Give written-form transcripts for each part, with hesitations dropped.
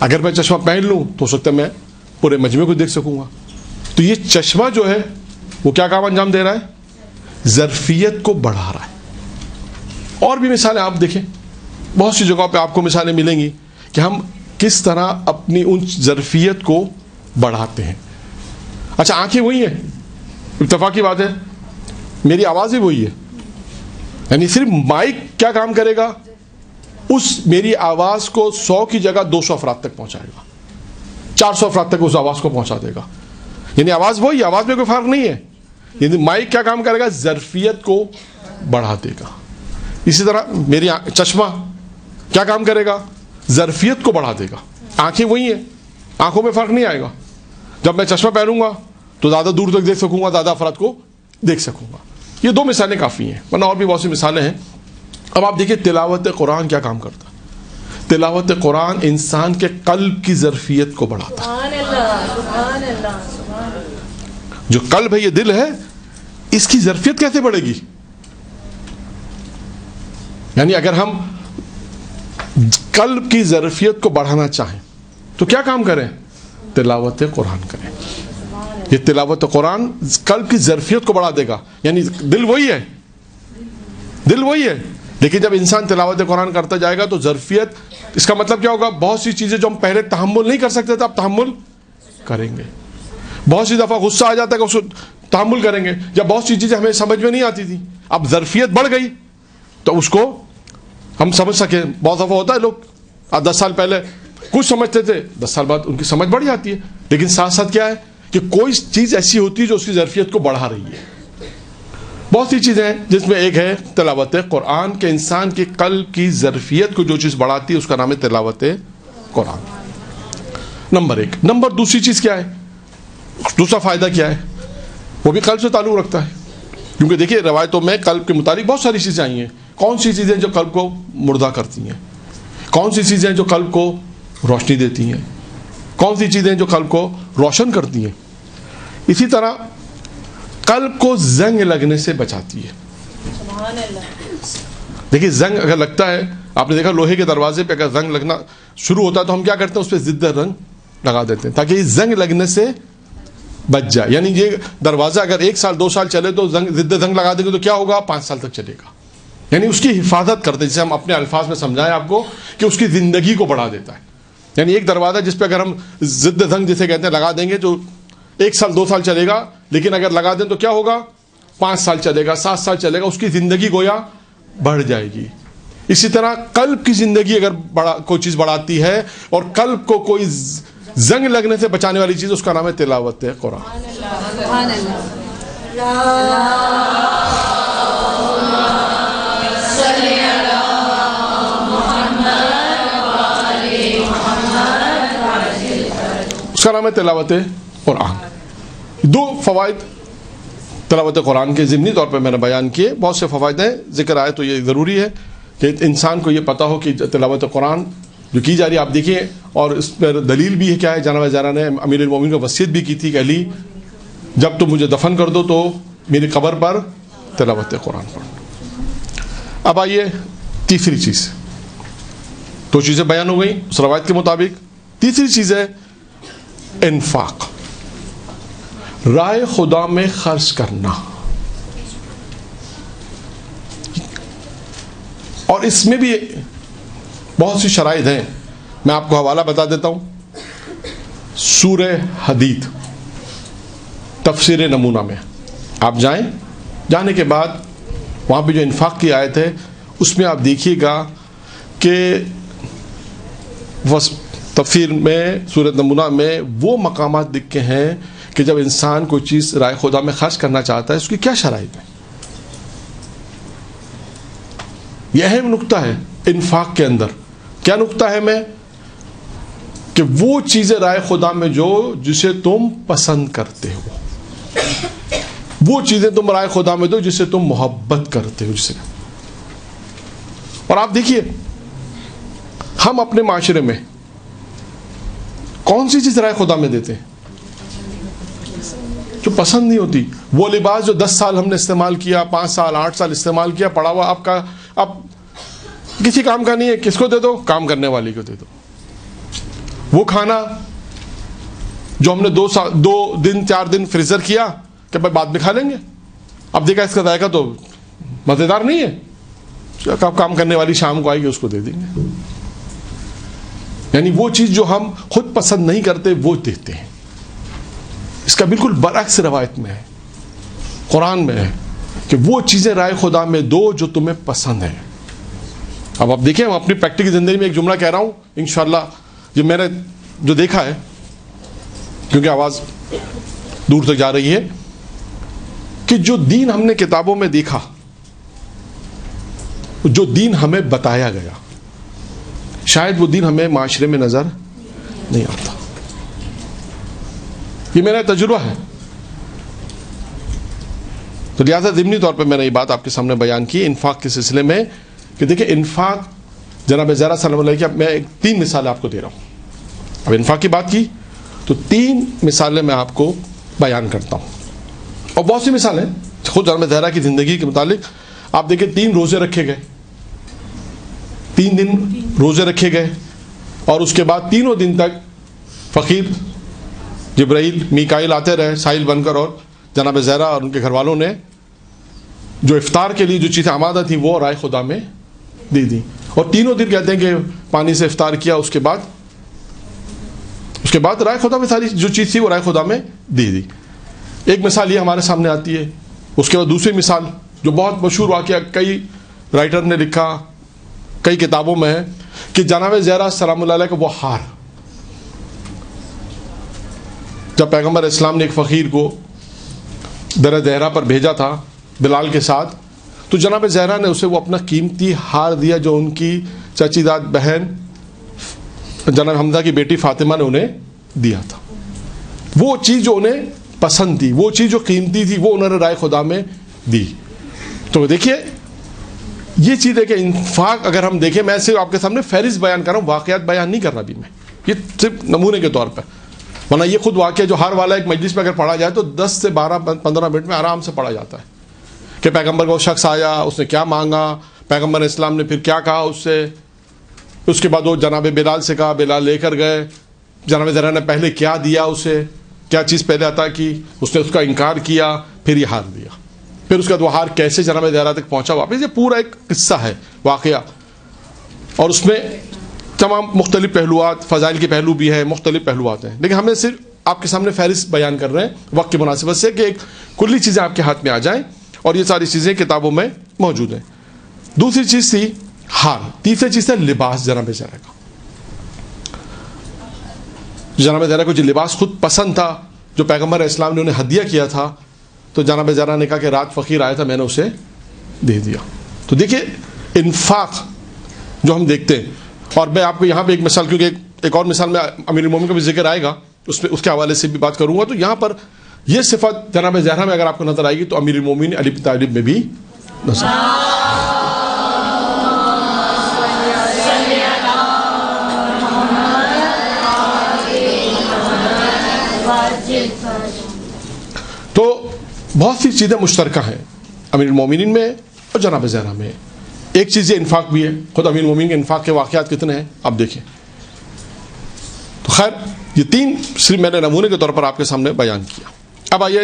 اگر میں چشمہ پہن لوں تو ہو سکتا ہے میں پورے مجمع کو دیکھ سکوں گا. تو یہ چشمہ جو ہے وہ کیا کام انجام دے رہا ہے؟ ظرفیت کو بڑھا رہا ہے. اور بھی مثالیں آپ دیکھیں, بہت سی جگہوں پہ آپ کو مثالیں ملیں گی کہ ہم کس طرح اپنی ان ظرفیت کو بڑھاتے ہیں. اچھا, آنکھیں وہی ہیں, اتفاقی بات ہے, میری آواز ہی وہی ہے, یعنی صرف مائک کیا کام کرے گا؟ اس میری آواز کو 100 کی جگہ 200 افراد تک پہنچائے گا, 400 افراد تک اس آواز کو پہنچا دے گا. یعنی آواز وہی, آواز میں کوئی فرق نہیں ہے. یعنی مائک کیا کام کرے گا؟ ظرفیت کو بڑھا دے گا. اسی طرح میری چشمہ کیا کام کرے گا؟ ظرفیت کو بڑھا دے گا. آنکھیں وہی ہیں, آنکھوں میں فرق نہیں آئے گا. جب میں چشمہ پہنوں گا تو زیادہ دور تک دیکھ سکوں گا, زیادہ افراد کو دیکھ سکوں گا. یہ 2 مثالیں کافی ہیں, ورنہ اور بھی بہت سی مثالیں ہیں. اب آپ دیکھیں تلاوت قرآن کیا کام کرتا ہے. تلاوت قرآن انسان کے قلب کی ظرفیت کو بڑھاتا ہے. جو قلب ہے, یہ دل ہے, اس کی ظرفیت کیسے بڑھے گی؟ یعنی اگر ہم قلب کی ظرفیت کو بڑھانا چاہیں تو کیا کام کریں؟ تلاوت قرآن کریں. یہ تلاوت قرآن قلب کی ظرفیت کو بڑھا دے گا. یعنی دل وہی ہے, دل وہی ہے, لیکن جب انسان تلاوت قرآن کرتا جائے گا تو ظرفیت, اس کا مطلب کیا ہوگا؟ بہت سی چیزیں جو ہم پہلے تحمل نہیں کر سکتے تھے اب تحمل کریں گے. بہت سی دفعہ غصہ آ جاتا ہے کہ اس کو تحمل کریں گے. جب بہت سی چیزیں ہمیں سمجھ میں نہیں آتی تھی, اب ظرفیت بڑھ گئی تو اس کو ہم سمجھ سکیں. بہت دفعہ ہوتا ہے لوگ 10 سال پہلے کچھ سمجھتے تھے, 10 سال بعد ان کی سمجھ بڑھ جاتی ہے. لیکن ساتھ ساتھ کیا ہے کہ کوئی چیز ایسی ہوتی ہے جو اس کی ظرفیت کو بڑھا رہی ہے. بہت سی چیزیں ہیں جس میں ایک ہے تلاوت قرآن, کے انسان کے قلب کی ظرفیت کو جو چیز بڑھاتی ہے اس کا نام ہے تلاوت قرآن. نمبر 1. نمبر دوسری چیز کیا ہے, دوسرا فائدہ کیا ہے؟ وہ بھی قلب سے تعلق رکھتا ہے. کیونکہ دیکھیے روایتوں میں قلب کے متعلق بہت ساری چیزیں آئی ہیں. کون سی چیزیں جو قلب کو مردہ کرتی ہیں, کون سی چیزیں جو قلب کو روشنی دیتی ہیں, کون سی چیزیں جو قلب کو روشن کرتی ہیں. اسی طرح قلب کو زنگ لگنے سے بچاتی ہے. دیکھیے زنگ اگر لگتا ہے, آپ نے دیکھا لوہے کے دروازے پہ اگر زنگ لگنا شروع ہوتا ہے تو ہم کیا کرتے ہیں, اس پہ ضد رنگ لگا دیتے ہیں تاکہ یہ زنگ لگنے سے بچ جائے. یعنی یہ دروازہ اگر 1 سال 2 سال چلے تو ضد زنگ لگا دیں گے تو کیا ہوگا, 5 سال تک چلے گا. یعنی اس کی حفاظت کرتے ہیں, جسے ہم اپنے الفاظ میں سمجھائیں آپ کو کہ اس کی زندگی کو بڑھا دیتا ہے. یعنی ایک دروازہ جس پہ اگر ہم ضد زنگ جسے کہتے ہیں لگا دیں گے تو 1 سال 2 سال چلے گا, لیکن اگر لگا دیں تو کیا ہوگا, 5 سال چلے گا, 7 سال چلے گا, اس کی زندگی گویا بڑھ جائے گی. اسی طرح قلب کی زندگی اگر کوئی چیز بڑھاتی ہے اور قلب کو کوئی زنگ لگنے سے بچانے والی چیز, اس کا نام ہے تلاوت قرآن. اس کا نام ہے تلاوت قرآن. 2 فوائد تلاوت قرآن کے ضمنی طور پہ میں نے بیان کیے. بہت سے فوائد ہیں, ذکر آئے تو یہ ضروری ہے کہ انسان کو یہ پتہ ہو کہ تلاوت قرآن جو کی جا رہی ہے, آپ دیکھیے, اور اس پر دلیل بھی ہے کیا ہے. جناب زہرا نے امیر المومنین کو وصیت بھی کی تھی کہ علی جب تم مجھے دفن کر دو تو میری قبر پر تلاوت قرآن پڑھو. اب آئیے تیسری چیز, 2 چیزیں بیان ہو گئیں اس روایت کے مطابق. تیسری چیز ہے انفاق, راہ خدا میں خرچ کرنا. اور اس میں بھی بہت سی شرائط ہیں, میں آپ کو حوالہ بتا دیتا ہوں. سورہ حدید تفسیر نمونہ میں آپ جائیں, جانے کے بعد وہاں پہ جو انفاق کی آیت ہے اس میں آپ دیکھیے گا کہ تفسیر میں سورہ نمونہ میں وہ مقامات لکھے ہیں کہ جب انسان کوئی چیز رائے خدا میں خرچ کرنا چاہتا ہے اس کی کیا شرائط ہے. یہ اہم نقطہ ہے انفاق کے اندر. کیا نقطہ ہے میں کہ وہ چیزیں رائے خدا میں جو جسے تم پسند کرتے ہو, وہ چیزیں تم رائے خدا میں دو جسے تم محبت کرتے ہو جسے. اور آپ دیکھیے ہم اپنے معاشرے میں کون سی چیز رائے خدا میں دیتے ہیں جو پسند نہیں ہوتی. وہ لباس جو 10 سال ہم نے استعمال کیا, 5 سال 8 سال استعمال کیا, پڑا ہوا آپ کا اب کسی کام کا نہیں ہے, کس کو دے دو, کام کرنے والی کو دے دو. وہ کھانا جو ہم نے 2 دن 4 دن فریزر کیا کہ بھائی بعد میں کھا لیں گے، اب دیکھا اس کا ذائقہ تو مزیدار نہیں ہے، کام کرنے والی شام کو آئے گی اس کو دے دیں گے. یعنی وہ چیز جو ہم خود پسند نہیں کرتے وہ دیتے ہیں. اس کا بالکل برعکس روایت میں ہے، قرآن میں ہے کہ وہ چیزیں رائے خدا میں دو جو تمہیں پسند ہیں. اب آپ دیکھیں، ہم اپنی پریکٹیکل زندگی میں ایک جملہ کہہ رہا ہوں انشاءاللہ، یہ میں نے جو دیکھا ہے، کیونکہ آواز دور تک جا رہی ہے، کہ جو دین ہم نے کتابوں میں دیکھا، جو دین ہمیں بتایا گیا، شاید وہ دین ہمیں معاشرے میں نظر نہیں آتا. یہ میرا تجربہ ہے. تو لہٰذا ضمنی طور پہ میں نے یہ بات آپ کے سامنے بیان کی انفاق کے سلسلے میں، کہ دیکھیں انفاق جناب زہرا سلام علیہ کی میں 3 مثالیں آپ کو دے رہا ہوں. اب انفاق کی بات کی تو 3 مثالیں میں آپ کو بیان کرتا ہوں، اور بہت سی مثالیں خود جناب زہرا کی زندگی کے متعلق. آپ دیکھیں 3 روزے رکھے گئے، 3 دن روزے رکھے گئے، اور اس کے بعد 3 دن تک فقیر جبرائیل میکائیل آتے رہے سائل بن کر، اور جناب زہرا اور ان کے گھر والوں نے جو افطار کے لیے جو چیزیں آمادہ تھیں وہ رائے خدا میں دے دی. اور 3 دن کہتے ہیں کہ پانی سے افطار کیا، اس کے بعد رائے خدا میں ساری جو چیز تھی وہ رائے خدا میں دے دی. ایک مثال یہ ہمارے سامنے آتی ہے. اس کے بعد دوسری مثال جو بہت مشہور واقعہ کئی رائٹر نے لکھا، کئی کتابوں میں ہے، کہ جناب زہرا سلام اللہ علیہ کا وہ ہار، جب پیغمبر اسلام نے ایک فقیر کو در دہرہ پر بھیجا تھا بلال کے ساتھ، تو جناب زہرا نے اسے وہ اپنا قیمتی ہار دیا جو ان کی چچی داد بہن جناب حمزہ کی بیٹی فاطمہ نے انہیں دیا تھا. وہ چیز جو انہیں پسند تھی، وہ چیز جو قیمتی تھی، وہ انہوں نے رائے خدا میں دی. تو دیکھیے یہ چیز ہے کہ انفاق اگر ہم دیکھیں، میں صرف آپ کے سامنے فہرست بیان کر رہا ہوں، واقعات بیان نہیں کر رہا ابھی میں، یہ صرف نمونے کے طور پر. ورنہ یہ خود واقعہ جو ہر والا ایک مجلس میں اگر پڑھا جائے تو 10 سے 12-15 منٹ میں آرام سے پڑھا جاتا ہے کہ پیغمبر کا وہ شخص آیا، اس نے کیا مانگا، پیغمبر اسلام نے پھر کیا کہا اس سے، اس کے بعد وہ جناب بلال سے کہا، بلال لے کر گئے، جناب زہرا نے پہلے کیا دیا اسے، کیا چیز پہلے عطا کی، اس نے اس کا انکار کیا، پھر یہ ہار دیا، پھر اس کے بعد وہ ہار کیسے جناب زہرا تک پہنچا واپس. یہ پورا ایک قصہ ہے، واقعہ، اور اس میں تمام مختلف پہلوات، فضائل کے پہلو بھی ہیں، مختلف پہلوات ہیں. لیکن ہمیں صرف آپ کے سامنے فہرست بیان کر رہے ہیں وقت کی مناسبت سے، کہ ایک کلی چیزیں آپ کے ہاتھ میں آ جائیں، اور یہ ساری چیزیں کتابوں میں موجود ہیں. دوسری چیز تھی ہار. تیسری چیز ہے لباس جناب زہرا کا. جناب زہرا کو جو لباس خود پسند تھا، جو پیغمبر اسلام نے انہیں ہدیہ کیا تھا، تو جناب زہرا نے کہا کہ رات فقیر آیا تھا میں نے اسے دے دیا. تو دیکھیے انفاق جو ہم دیکھتے ہیں. اور میں آپ کو یہاں پہ ایک مثال، کیونکہ ایک اور مثال میں امیر المومنین کا بھی ذکر آئے گا، اس کے حوالے سے بھی بات کروں گا. تو یہاں پر یہ صفت جناب زہرا میں اگر آپ کو نظر آئے گی تو امیر المومنین علی بن طالب میں بھی نظر تو بہت سی چیزیں مشترکہ ہیں امیر المومنین میں اور جناب زہرا میں. ایک چیز یہ انفاق بھی ہے. خود امیر المومنین کے انفاق کے واقعات کتنے ہیں آپ دیکھیں. تو خیر یہ 3 صرف میں نے نمونے کے طور پر آپ کے سامنے بیان کیا. اب آئیے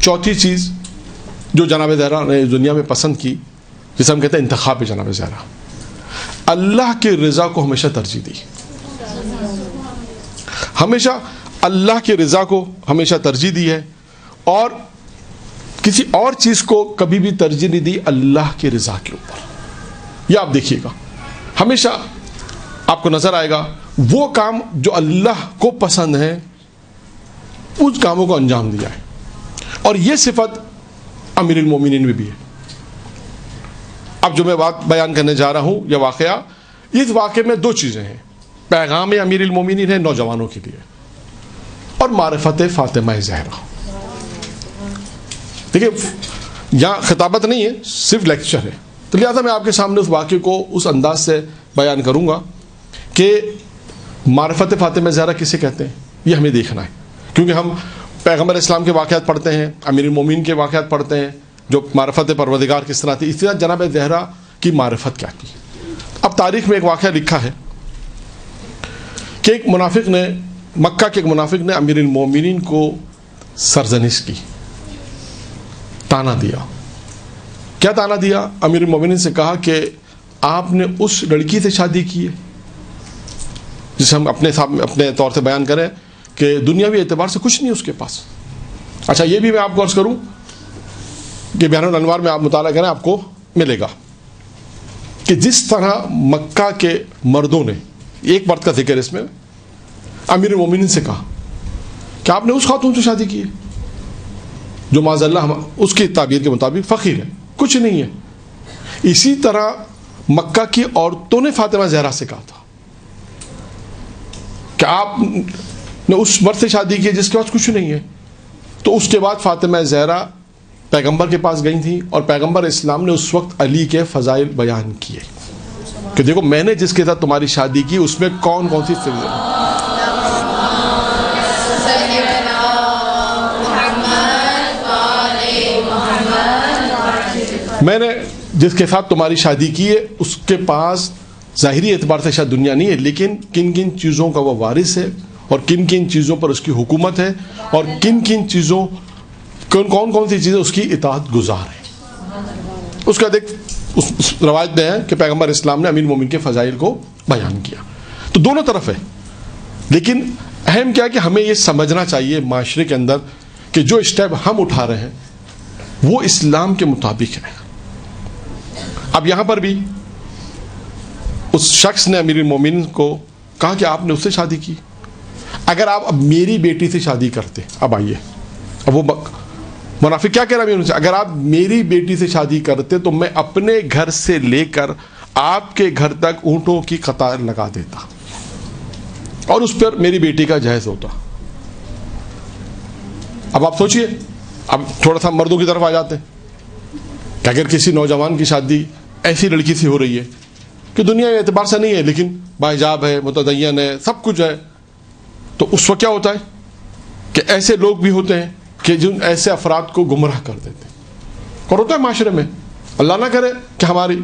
چوتھی چیز جو جناب زہرا نے دنیا میں پسند کی، جسے ہم کہتے ہیں انتخاب جناب زہرا. اللہ کی رضا کو ہمیشہ ترجیح دی، ہمیشہ اللہ کی رضا کو ہمیشہ ترجیح دی ہے، اور کسی اور چیز کو کبھی بھی ترجیح نہیں دی اللہ کی رضا کے اوپر. یہ آپ دیکھیے گا ہمیشہ آپ کو نظر آئے گا وہ کام جو اللہ کو پسند ہے اس کاموں کو انجام دیا ہے. اور یہ صفت امیر المومنین میں بھی ہے. اب جو میں بات بیان کرنے جا رہا ہوں یہ واقعہ، اس واقعے میں 2 چیزیں ہیں. پیغام امیر المومنین ہے نوجوانوں کے لیے، اور معرفت فاطمہ زہرا. دیکھیے یہاں خطابت نہیں ہے، صرف لیکچر ہے. تو لہٰذا میں آپ کے سامنے اس واقعے کو اس انداز سے بیان کروں گا کہ معرفت فاطمہ زہرا کسے کہتے ہیں یہ ہمیں دیکھنا ہے. کیونکہ ہم پیغمبر اسلام کے واقعات پڑھتے ہیں، امیر المومنین کے واقعات پڑھتے ہیں جو معرفت پروردگار کس طرح تھی، اس طرح جناب زہرا کی معرفت کیا کی. اب تاریخ میں ایک واقعہ لکھا ہے کہ ایک منافق نے, مکہ کے ایک منافق نے امیر المومنین کو سرزنش کی, تانا دیا. کیا تانا دیا؟ امیر المومنین سے کہا کہ آپ نے اس لڑکی سے شادی کی ہے جسے ہم اپنے طور سے بیان کریں کہ دنیاوی اعتبار سے کچھ نہیں اس کے پاس. اچھا یہ بھی میں آپ کو عرض کروں کہ بیان الانوار میں آپ مطالعہ کریں, آپ کو ملے گا کہ جس طرح مکہ کے مردوں نے, ایک مرد کا ذکر اس میں, امیر المومنین سے کہا کہ آپ نے اس خاتون سے شادی کی ہے جو معاذ اللہ اس کی تعبیر کے مطابق فقیر ہے, کچھ نہیں ہے. اسی طرح مکہ کی عورتوں نے فاطمہ زہرا سے کہا تھا کہ آپ نے اس مرد سے شادی کی جس کے پاس کچھ نہیں ہے. تو اس کے بعد فاطمہ زہرا پیغمبر کے پاس گئی تھی اور پیغمبر اسلام نے اس وقت علی کے فضائل بیان کیے کہ دیکھو میں نے جس کے ساتھ تمہاری شادی کی اس میں کون کون سی فضائل, میں نے جس کے ساتھ تمہاری شادی کی ہے اس کے پاس ظاہری اعتبار سے شاید دنیا نہیں ہے, لیکن کن کن چیزوں کا وہ وارث ہے اور کن کن چیزوں پر اس کی حکومت ہے اور کن کن چیزوں کون کون سی چیزیں اس کی اطاعت گزار ہیں. اس کا دیکھ اس روایت میں ہے کہ پیغمبر اسلام نے امیر مومن کے فضائل کو بیان کیا. تو دونوں طرف ہے, لیکن اہم کیا ہے کہ ہمیں یہ سمجھنا چاہیے معاشرے کے اندر کہ جو اسٹیپ ہم اٹھا رہے ہیں وہ اسلام کے مطابق ہے. اب یہاں پر بھی اس شخص نے امیر المومنین کو کہا کہ آپ نے اس سے شادی کی, اگر آپ اب میری بیٹی سے شادی کرتے, اب آئیے, اب وہ منافق کیا کہہ رہا ہے, اگر آپ میری بیٹی سے شادی کرتے تو میں اپنے گھر سے لے کر آپ کے گھر تک اونٹوں کی قطار لگا دیتا اور اس پر میری بیٹی کا جہیز ہوتا. اب آپ سوچئے, اب تھوڑا سا مردوں کی طرف آ جاتے ہیں کہ اگر کسی نوجوان کی شادی ایسی لڑکی سے ہو رہی ہے کہ دنیا کے اعتبار سے نہیں ہے لیکن باحجاب ہے, متدین ہے, سب کچھ ہے, تو اس وقت کیا ہوتا ہے کہ ایسے لوگ بھی ہوتے ہیں کہ جن ایسے افراد کو گمراہ کر دیتے ہیں, اور ہوتا ہے معاشرے میں. اللہ نہ کرے کہ ہماری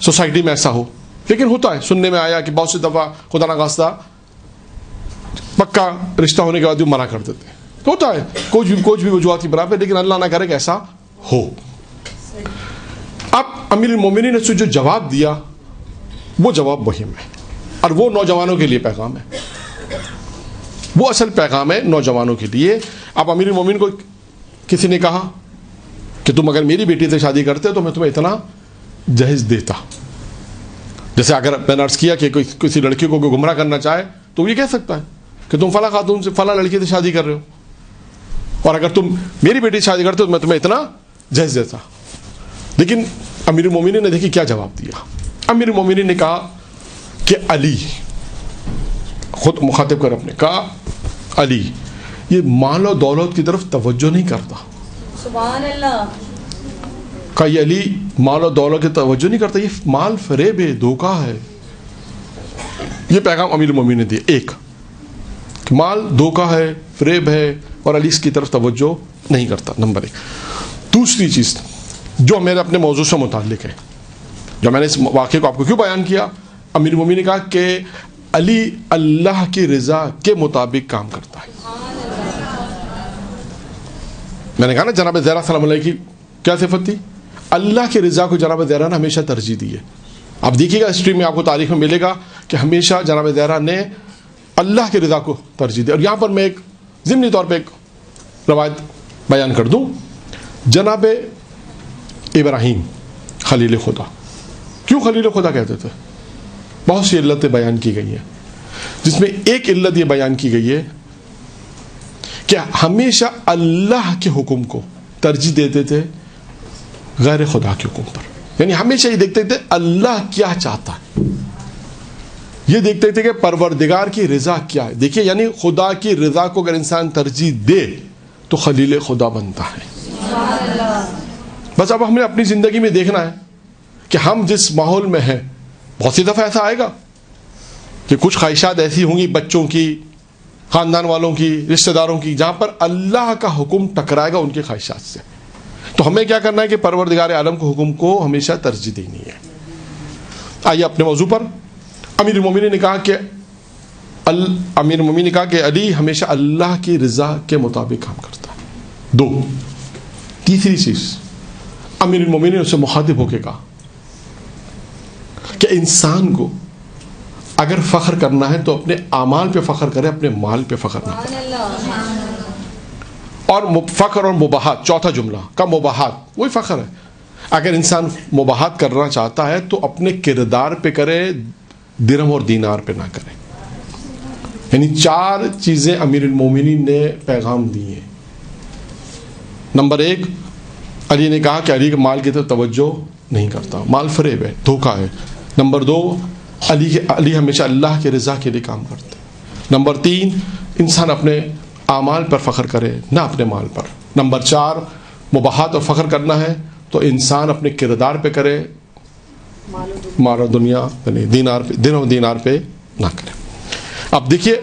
سوسائٹی میں ایسا ہو, لیکن ہوتا ہے. سننے میں آیا کہ بہت سی دفعہ خدا نخواستہ پکا رشتہ ہونے کے بعد بھی منع کر دیتے ہیں. ہوتا ہے, کچھ بھی وجوہات کی بنا پہ, لیکن اللہ نہ کرے کہ ایسا ہو. اب امیر المومنین نے جو جواب دیا وہ جواب مہم ہے اور وہ نوجوانوں کے لیے پیغام ہے, وہ اصل پیغام ہے نوجوانوں کے لیے. اب امیر المومنین کو کسی نے کہا کہ تم اگر میری بیٹی سے شادی کرتے تو میں تمہیں اتنا جہیز دیتا. جیسے اگر میں نے عرض کیا کہ کسی لڑکی کو کوئی گمراہ کرنا چاہے تو یہ کہہ سکتا ہے کہ تم فلاں خاتون سے, فلاں لڑکی سے شادی کر رہے ہو, اور اگر تم میری بیٹی سے شادی کرتے ہو تو میں تمہیں اتنا جہیز دیتا. لیکن امیر المومنین نے دیکھی کیا جواب دیا. امیر المومنین نے کہا کہ علی, خود مخاطب کر اپنے, کہا علی یہ مال و دولت کی طرف توجہ نہیں کرتا. سبحان اللہ. کہا یہ علی مال و دولت کی توجہ نہیں کرتا, یہ مال فریب ہے, دھوکہ ہے. یہ پیغام امیر المومنین نے دیا. ایک کہ مال دھوکہ ہے, فریب ہے, اور علی اس کی طرف توجہ نہیں کرتا, نمبر ایک. دوسری چیز جو میرے اپنے موضوع سے متعلق ہے, جو میں نے اس واقعے کو آپ کو کیوں بیان کیا, امیر المومنین نے کہا کہ علی اللہ کی رضا کے مطابق کام کرتا ہے. میں نے کہا نا جناب زہرا سلام علیہ کی کیا صفت تھی, اللہ کی رضا کو جناب زہرا نے ہمیشہ ترجیح دی ہے. آپ دیکھیے گا ہسٹری میں آپ کو تاریخ میں ملے گا کہ ہمیشہ جناب زہرا نے اللہ کی رضا کو ترجیح دی. اور یہاں پر میں ایک ضمنی طور پہ ایک روایت بیان کر دوں. جناب ابراہیم خلیل خدا, کیوں خلیل خدا کہتے تھے؟ بہت سی علتیں بیان کی گئی ہیں, جس میں ایک علت یہ بیان کی گئی ہے کہ ہمیشہ اللہ کے حکم کو ترجیح دیتے تھے غیر خدا کے حکم پر. یعنی ہمیشہ یہ دیکھتے تھے اللہ کیا چاہتا ہے, یہ دیکھتے تھے کہ پروردگار کی رضا کیا ہے. دیکھیے یعنی خدا کی رضا کو اگر انسان ترجیح دے تو خلیل خدا بنتا ہے. بس اب ہمیں اپنی زندگی میں دیکھنا ہے کہ ہم جس ماحول میں ہیں, بہت سی دفعہ ایسا آئے گا کہ کچھ خواہشات ایسی ہوں گی بچوں کی, خاندان والوں کی, رشتہ داروں کی, جہاں پر اللہ کا حکم ٹکرائے گا ان کی خواہشات سے. تو ہمیں کیا کرنا ہے کہ پروردگار عالم کو حکم کو ہمیشہ ترجیح دینی ہے. آئیے اپنے موضوع پر. امیر المومنین نے کہا کہ امیر المومنین نے کہا کہ علی ہمیشہ اللہ کی رضا کے مطابق کام کرتا ہے. 2. تیسری چیز امیر المومنین نے اسے مخاطب ہو کے کہا کہ انسان کو اگر فخر کرنا ہے تو اپنے اعمال پہ فخر کرے, اپنے مال پہ فخر نہ کرے. اور فخر اور مباحات, چوتھا جملہ کا مباحات وہی فخر ہے. اگر انسان مباحات کرنا چاہتا ہے تو اپنے کردار پہ کرے, درہم اور دینار پہ نہ کرے. یعنی 4 چیزیں امیر المومنین نے پیغام دی ہیں. نمبر 1, علی نے کہا کہ علی کے مال کی طرف توجہ نہیں کرتا, مال فریب ہے, دھوکہ ہے. نمبر 2, علی ہمیشہ اللہ کی رضا کے لیے کام کرتے ہیں. نمبر 3, انسان اپنے اعمال پر فخر کرے نہ اپنے مال پر. نمبر 4, مباحات اور فخر کرنا ہے تو انسان اپنے کردار پہ کرے, مال و دنیا دینار پہ, درہم دینار پہ نہ کرے. اب دیکھیے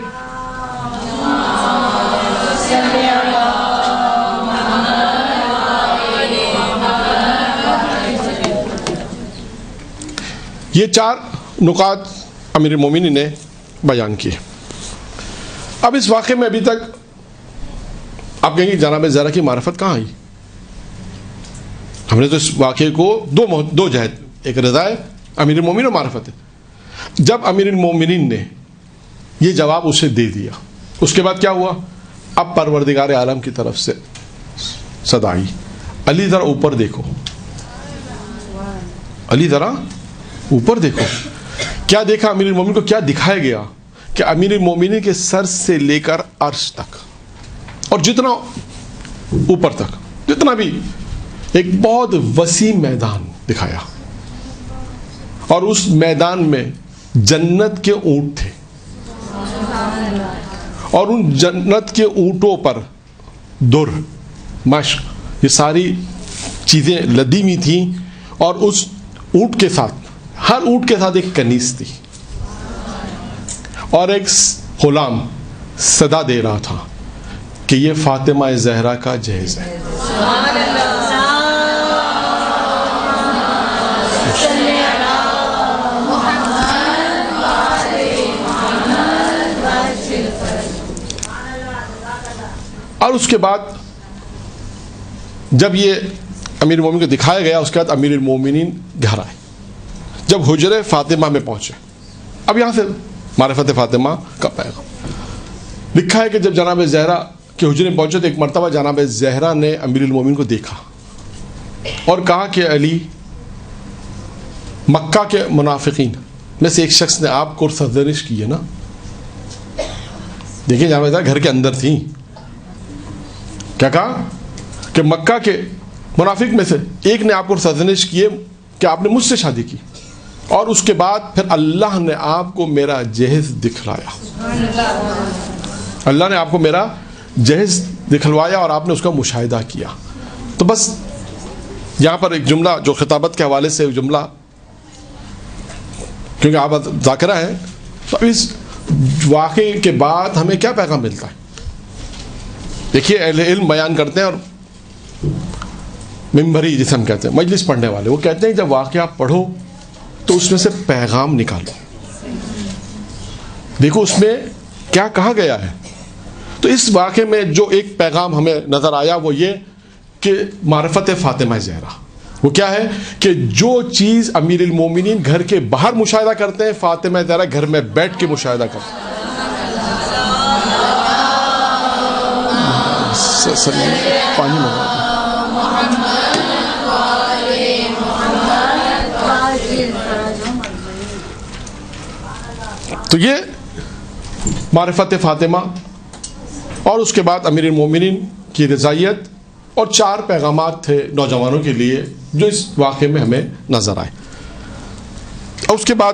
یہ 4 نکات امیر المومنین نے بیان کیے. اب اس واقعے میں ابھی تک آپ کہیں گے جناب زہرا کی معرفت کہاں آئی؟ ہم نے تو اس واقعے کو دو جہت, ایک رضا ہے امیر المومنین اور معرفت ہے. جب امیر المومنین نے یہ جواب اسے دے دیا, اس کے بعد کیا ہوا؟ اب پروردگار عالم کی طرف سے صدا آئی, علی ذرا اوپر دیکھو, علی ذرا اوپر دیکھو. کیا دیکھا امیر المومنین کو؟ کیا دکھایا گیا کہ امیر المومنین کے سر سے لے کر عرش تک اور جتنا اوپر تک, جتنا بھی, ایک بہت وسیع میدان دکھایا. اور اس میدان میں جنت کے اونٹ تھے, اور ان جنت کے اونٹوں پر در, مشق, یہ ساری چیزیں لدی ہوئی تھیں. اور اس اونٹ کے ساتھ, ہر اونٹ کے ساتھ ایک کنیز تھی, اور ایک غلام صدا دے رہا تھا کہ یہ فاطمہ زہرا کا جہیز ہے. اور اس کے بعد جب یہ امیر المومنین کو دکھایا گیا, اس کے بعد امیر المومنین گھر آئے. جب حجرے فاطمہ میں پہنچے, اب یہاں سے معرفت فاطمہ کا پیغام لکھا ہے کہ جب جناب زہرا کے حجرے میں پہنچے تو ایک مرتبہ جناب زہرا نے امیر المومنین کو دیکھا اور کہا کہ علی, مکہ کے منافقین میں سے ایک شخص نے آپ کو سرزنش کی ہے نا. دیکھیں جناب زہرا گھر کے اندر تھیں, کیا کہا کہ مکہ کے منافق میں سے ایک نے آپ کو سرزنش کی ہے کہ آپ نے مجھ سے شادی کی, اور اس کے بعد پھر اللہ نے آپ کو میرا جہیز دکھلایا. اللہ نے آپ کو میرا جہیز دکھلوایا اور آپ نے اس کا مشاہدہ کیا. تو بس یہاں پر ایک جملہ جو خطابت کے حوالے سے ایک جملہ, کیونکہ آپ ذاکرہ ہیں, تو اس واقعے کے بعد ہمیں کیا پیغام ملتا ہے؟ دیکھیے اہل علم بیان کرتے ہیں, اور ممبری جسے ہم کہتے ہیں, مجلس پڑھنے والے, وہ کہتے ہیں جب واقعہ پڑھو تو اس میں سے پیغام نکالو, دیکھو اس میں کیا کہا گیا ہے. تو اس واقعے میں جو ایک پیغام ہمیں نظر آیا وہ یہ کہ معرفت فاطمہ زہرا, وہ کیا ہے کہ جو چیز امیر المومنین گھر کے باہر مشاہدہ کرتے ہیں, فاطمہ زہرا گھر میں بیٹھ کے مشاہدہ کرتے ہیں. پانی منگا تو یہ معرفت فاطمہ, اور اس کے بعد امیر المومنین کی رضائیت, اور 4 پیغامات تھے نوجوانوں کے لیے جو اس واقعے میں ہمیں نظر آئے. اور اس کے بعد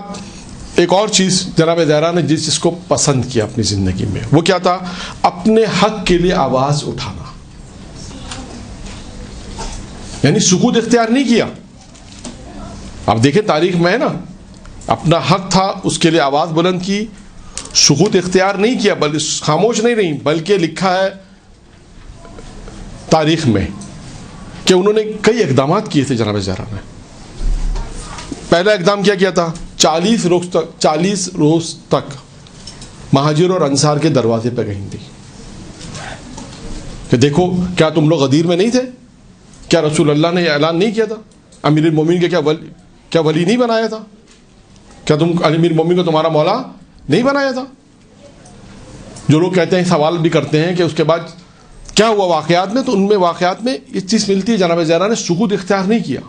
ایک اور چیز جناب زہرا نے جس چیز کو پسند کیا اپنی زندگی میں, وہ کیا تھا؟ اپنے حق کے لیے آواز اٹھانا. یعنی سکوت اختیار نہیں کیا. آپ دیکھیں تاریخ میں ہے نا, اپنا حق تھا اس کے لیے آواز بلند کی, سکوت اختیار نہیں کیا, بلکہ خاموش نہیں رہی, بلکہ لکھا ہے تاریخ میں کہ انہوں نے کئی اقدامات کیے تھے. جناب زہرا نے پہلا اقدام کیا تھا, 40 روز تک مہاجر اور انصار کے دروازے پہ گئی تھی کہ دیکھو کیا تم لوگ غدیر میں نہیں تھے؟ کیا رسول اللہ نے یہ اعلان نہیں کیا تھا؟ امیر المومنین کے کیا ولی نہیں بنایا تھا؟ کیا تم امیر المومنین کو تمہارا مولا نہیں بنایا تھا؟ جو لوگ کہتے ہیں سوال بھی کرتے ہیں کہ اس کے بعد کیا ہوا واقعات میں، تو ان میں واقعات میں یہ چیز ملتی ہے جناب زہرا نے سکوت اختیار نہیں کیا،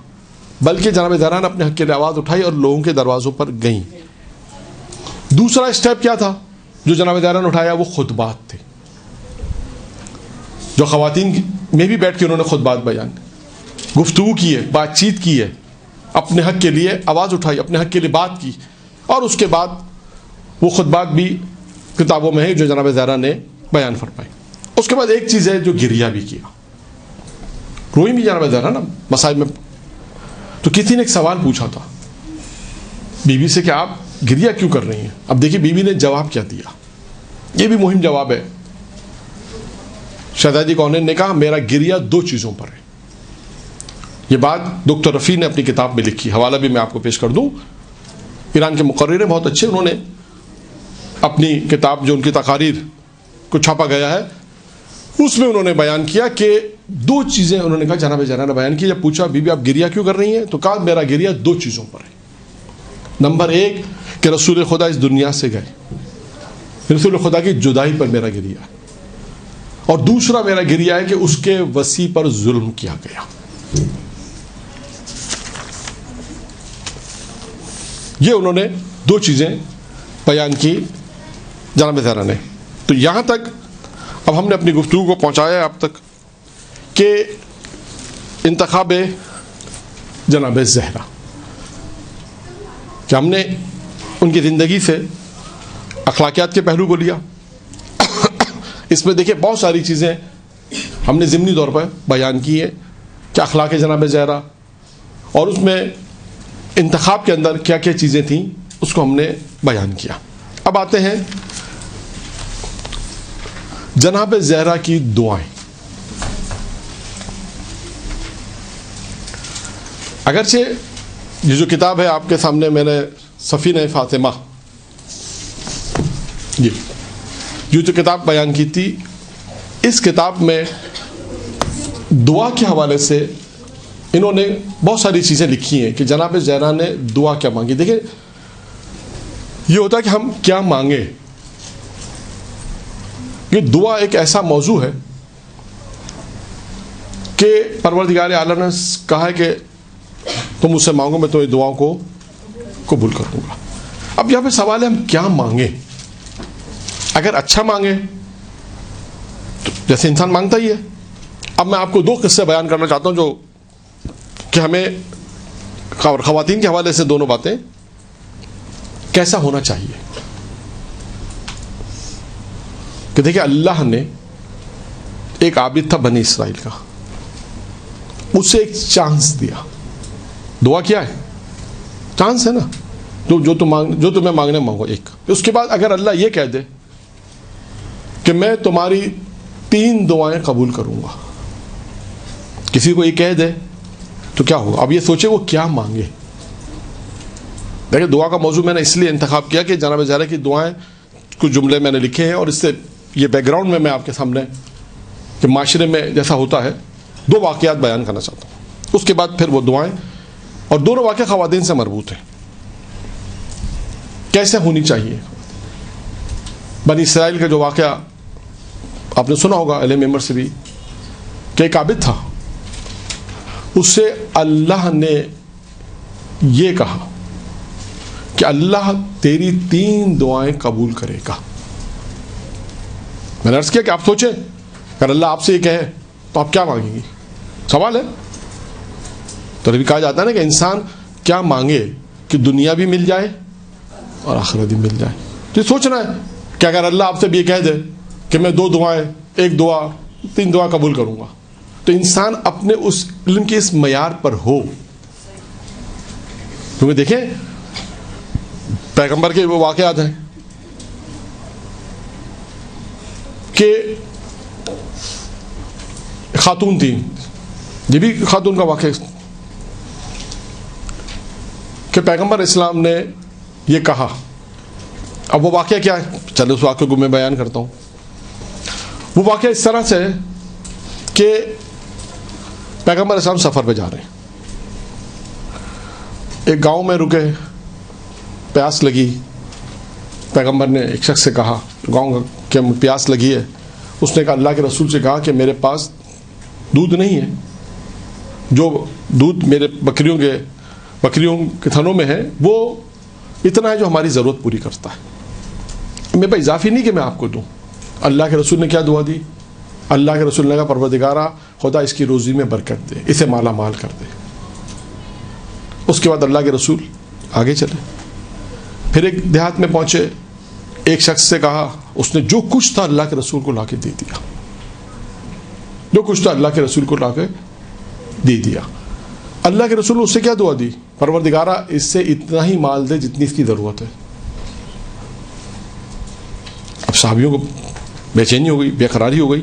بلکہ جناب زہرا نے اپنے حق کے لیے آواز اٹھائی اور لوگوں کے دروازوں پر گئیں۔ دوسرا اسٹیپ کیا تھا جو جناب زہرا نے اٹھایا؟ وہ خطبات تھے، جو خواتین میں بھی بیٹھ کے انہوں نے خطبات بیان گفتگو کی ہے، بات چیت کی ہے، اپنے حق کے لیے آواز اٹھائی، اپنے حق کے لیے بات کی، اور اس کے بعد وہ خطبات بھی کتابوں میں ہے جو جناب زہرا نے بیان فرمائی۔ اس کے بعد ایک چیز ہے جو گریہ بھی کیا، روئی بھی جناب زہرا نا مصائب میں۔ تو کسی نے ایک سوال پوچھا تھا بیوی سے کہ آپ گریہ کیوں کر رہی ہیں؟ اب دیکھیے بیوی نے جواب کیا دیا، یہ بھی مہم جواب ہے۔ شہزادی کونین نے کہا میرا گریہ دو چیزوں پر ہے۔ یہ بات ڈاکٹر رفیع نے اپنی کتاب میں لکھی، حوالہ بھی میں آپ کو پیش کر دوں۔ ایران کے مقرر ہیں بہت اچھے، انہوں نے اپنی کتاب جو ان کی تقاریر کو چھاپا گیا ہے اس میں انہوں نے بیان کیا کہ دو چیزیں انہوں نے کہا، جناب زہرا نے بیان کی۔ جب پوچھا بی بی آپ گریہ کیوں کر رہی ہیں تو کہا میرا گریہ دو چیزوں پر ہے۔ نمبر ایک کہ رسول خدا اس دنیا سے گئے، رسول خدا کی جدائی پر میرا گریہ ہے، اور دوسرا میرا گریہ ہے کہ اس کے وصی پر ظلم کیا گیا۔ یہ انہوں نے دو چیزیں بیان کی جناب زہرا نے۔ تو یہاں تک اب ہم نے اپنی گفتگو کو پہنچایا اب تک کہ انتخاب جناب زہرا، کہ ہم نے ان کی زندگی سے اخلاقیات کے پہلو کو لیا۔ اس میں دیکھیں بہت ساری چیزیں ہم نے ضمنی طور پر بیان کی ہے کہ اخلاق جناب زہرا، اور اس میں انتخاب کے اندر کیا کیا چیزیں تھیں اس کو ہم نے بیان کیا۔ اب آتے ہیں جناب زہرا کی دعائیں۔ اگرچہ یہ جو کتاب ہے آپ کے سامنے میں نے سفینہ فاطمہ، یہ جو کتاب بیان کی تھی، اس کتاب میں دعا کے حوالے سے انہوں نے بہت ساری چیزیں لکھی ہیں کہ جناب زہرا نے دعا کیا مانگی۔ دیکھیں یہ ہوتا ہے کہ ہم کیا مانگیں، یہ دعا ایک ایسا موضوع ہے کہ پروردگار عالم نے کہا ہے کہ تم مجھ سے مانگو میں تمہیں دعاؤں کو قبول کر دوں گا۔ اب یہاں پہ سوال ہے ہم کیا مانگیں۔ اگر اچھا مانگیں تو جیسے انسان مانگتا ہی ہے۔ اب میں آپ کو دو قصے بیان کرنا چاہتا ہوں جو کہ ہمیں خواتین کے حوالے سے دونوں باتیں کیسا ہونا چاہیے۔ کہ دیکھیں اللہ نے ایک عابد تھا بنی اسرائیل کا، اسے ایک چانس دیا۔ دعا کیا ہے؟ چانس ہے نا، جو تمہیں مانگنے مانگو ایک۔ اس کے بعد اگر اللہ یہ کہہ دے کہ میں تمہاری 3 دعائیں قبول کروں گا، کسی کو یہ کہہ دے تو کیا ہوگا؟ اب یہ سوچے وہ کیا مانگے۔ دیکھیں دعا کا موضوع میں نے اس لیے انتخاب کیا کہ جناب زہرا کی دعائیں کچھ جملے میں نے لکھے ہیں، اور اس سے یہ بیک گراؤنڈ میں آپ کے سامنے کہ معاشرے میں جیسا ہوتا ہے 2 واقعات بیان کرنا چاہتا ہوں۔ اس کے بعد پھر وہ دعائیں، اور دونوں واقعہ خواتین سے مربوط ہیں، کیسے ہونی چاہیے۔ بنی اسرائیل کا جو واقعہ آپ نے سنا ہوگا اہل ممبر سے بھی، کہ ایک عابد تھا، اس سے اللہ نے یہ کہا کہ اللہ تیری 3 دعائیں قبول کرے گا۔ میں نے عرض کیا کہ آپ سوچیں اگر اللہ آپ سے یہ کہے تو آپ کیا مانگیں گی؟ سوال ہے۔ تو بھی کہا جاتا ہے نا کہ انسان کیا مانگے کہ دنیا بھی مل جائے اور آخرت بھی مل جائے۔ تو یہ سوچنا ہے کہ اگر اللہ آپ سے بھی یہ کہہ دے کہ میں 2 دعائیں، 1 دعا 3 دعا قبول کروں گا، تو انسان اپنے اس علم کے اس معیار پر ہو۔ کیونکہ دیکھیں پیغمبر کے وہ واقعات ہیں کہ خاتون تھی، یہ بھی خاتون کا واقعہ، کہ پیغمبر اسلام نے یہ کہا اب وہ واقعہ کیا ہے؟ چلو اس واقعے کو میں بیان کرتا ہوں. وہ واقعہ اس طرح سے ہے کہ پیغمبر علیہ السلام سفر پہ جا رہے ہیں. ایک گاؤں میں رکے, پیاس لگی. پیغمبر نے ایک شخص سے کہا, گاؤں کے پیاس لگی ہے. اس نے کہا, اللہ کے رسول سے کہا کہ میرے پاس دودھ نہیں ہے, جو دودھ میرے بکریوں کے تھنوں میں ہے وہ اتنا ہے جو ہماری ضرورت پوری کرتا ہے, میرے پاس اضافی نہیں کہ میں آپ کو دوں. اللہ کے رسول نے کیا دعا دی؟ اللہ کے رسول نے کہا, پروردگارا خدا اس کی روزی میں برکت دے, اسے مالا مال کر دے. اس کے بعد اللہ کے رسول آگے چلے. پھر ایک دیہات میں پہنچے, ایک شخص سے کہا, اس نے جو کچھ تھا اللہ کے رسول کو لا کے دے دیا, جو کچھ تھا اللہ کے رسول کو لا کے دے دیا. اللہ کے رسول نے اس سے کیا دعا دی؟ پروردگارا اس سے اتنا ہی مال دے جتنی اس کی ضرورت ہے. اب صحابیوں کو بے چینی ہو گئی, بے قراری ہو گئی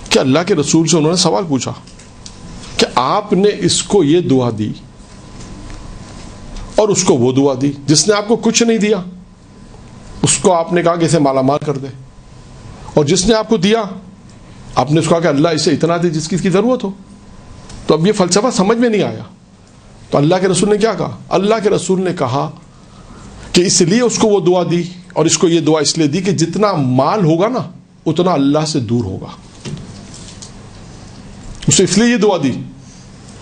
کہ اللہ کے رسول سے انہوں نے سوال پوچھا کہ آپ نے اس کو یہ دعا دی اور اس کو وہ دعا دی, جس نے آپ کو کچھ نہیں دیا اس کو آپ نے کہا کہ اسے مالا مال کر دے, اور جس نے آپ کو دیا آپ نے اس کو کہا کہ اللہ اسے اتنا دے جس کی اس کی ضرورت ہو. تو اب یہ فلسفہ سمجھ میں نہیں آیا. تو اللہ کے رسول نے کیا کہا؟ اللہ کے رسول نے کہا کہ اس لیے اس کو وہ دعا دی اور اس کو یہ دعا اس لیے دی کہ جتنا مال ہوگا نا اتنا اللہ سے دور ہوگا. اسے اس لیے یہ دعا دی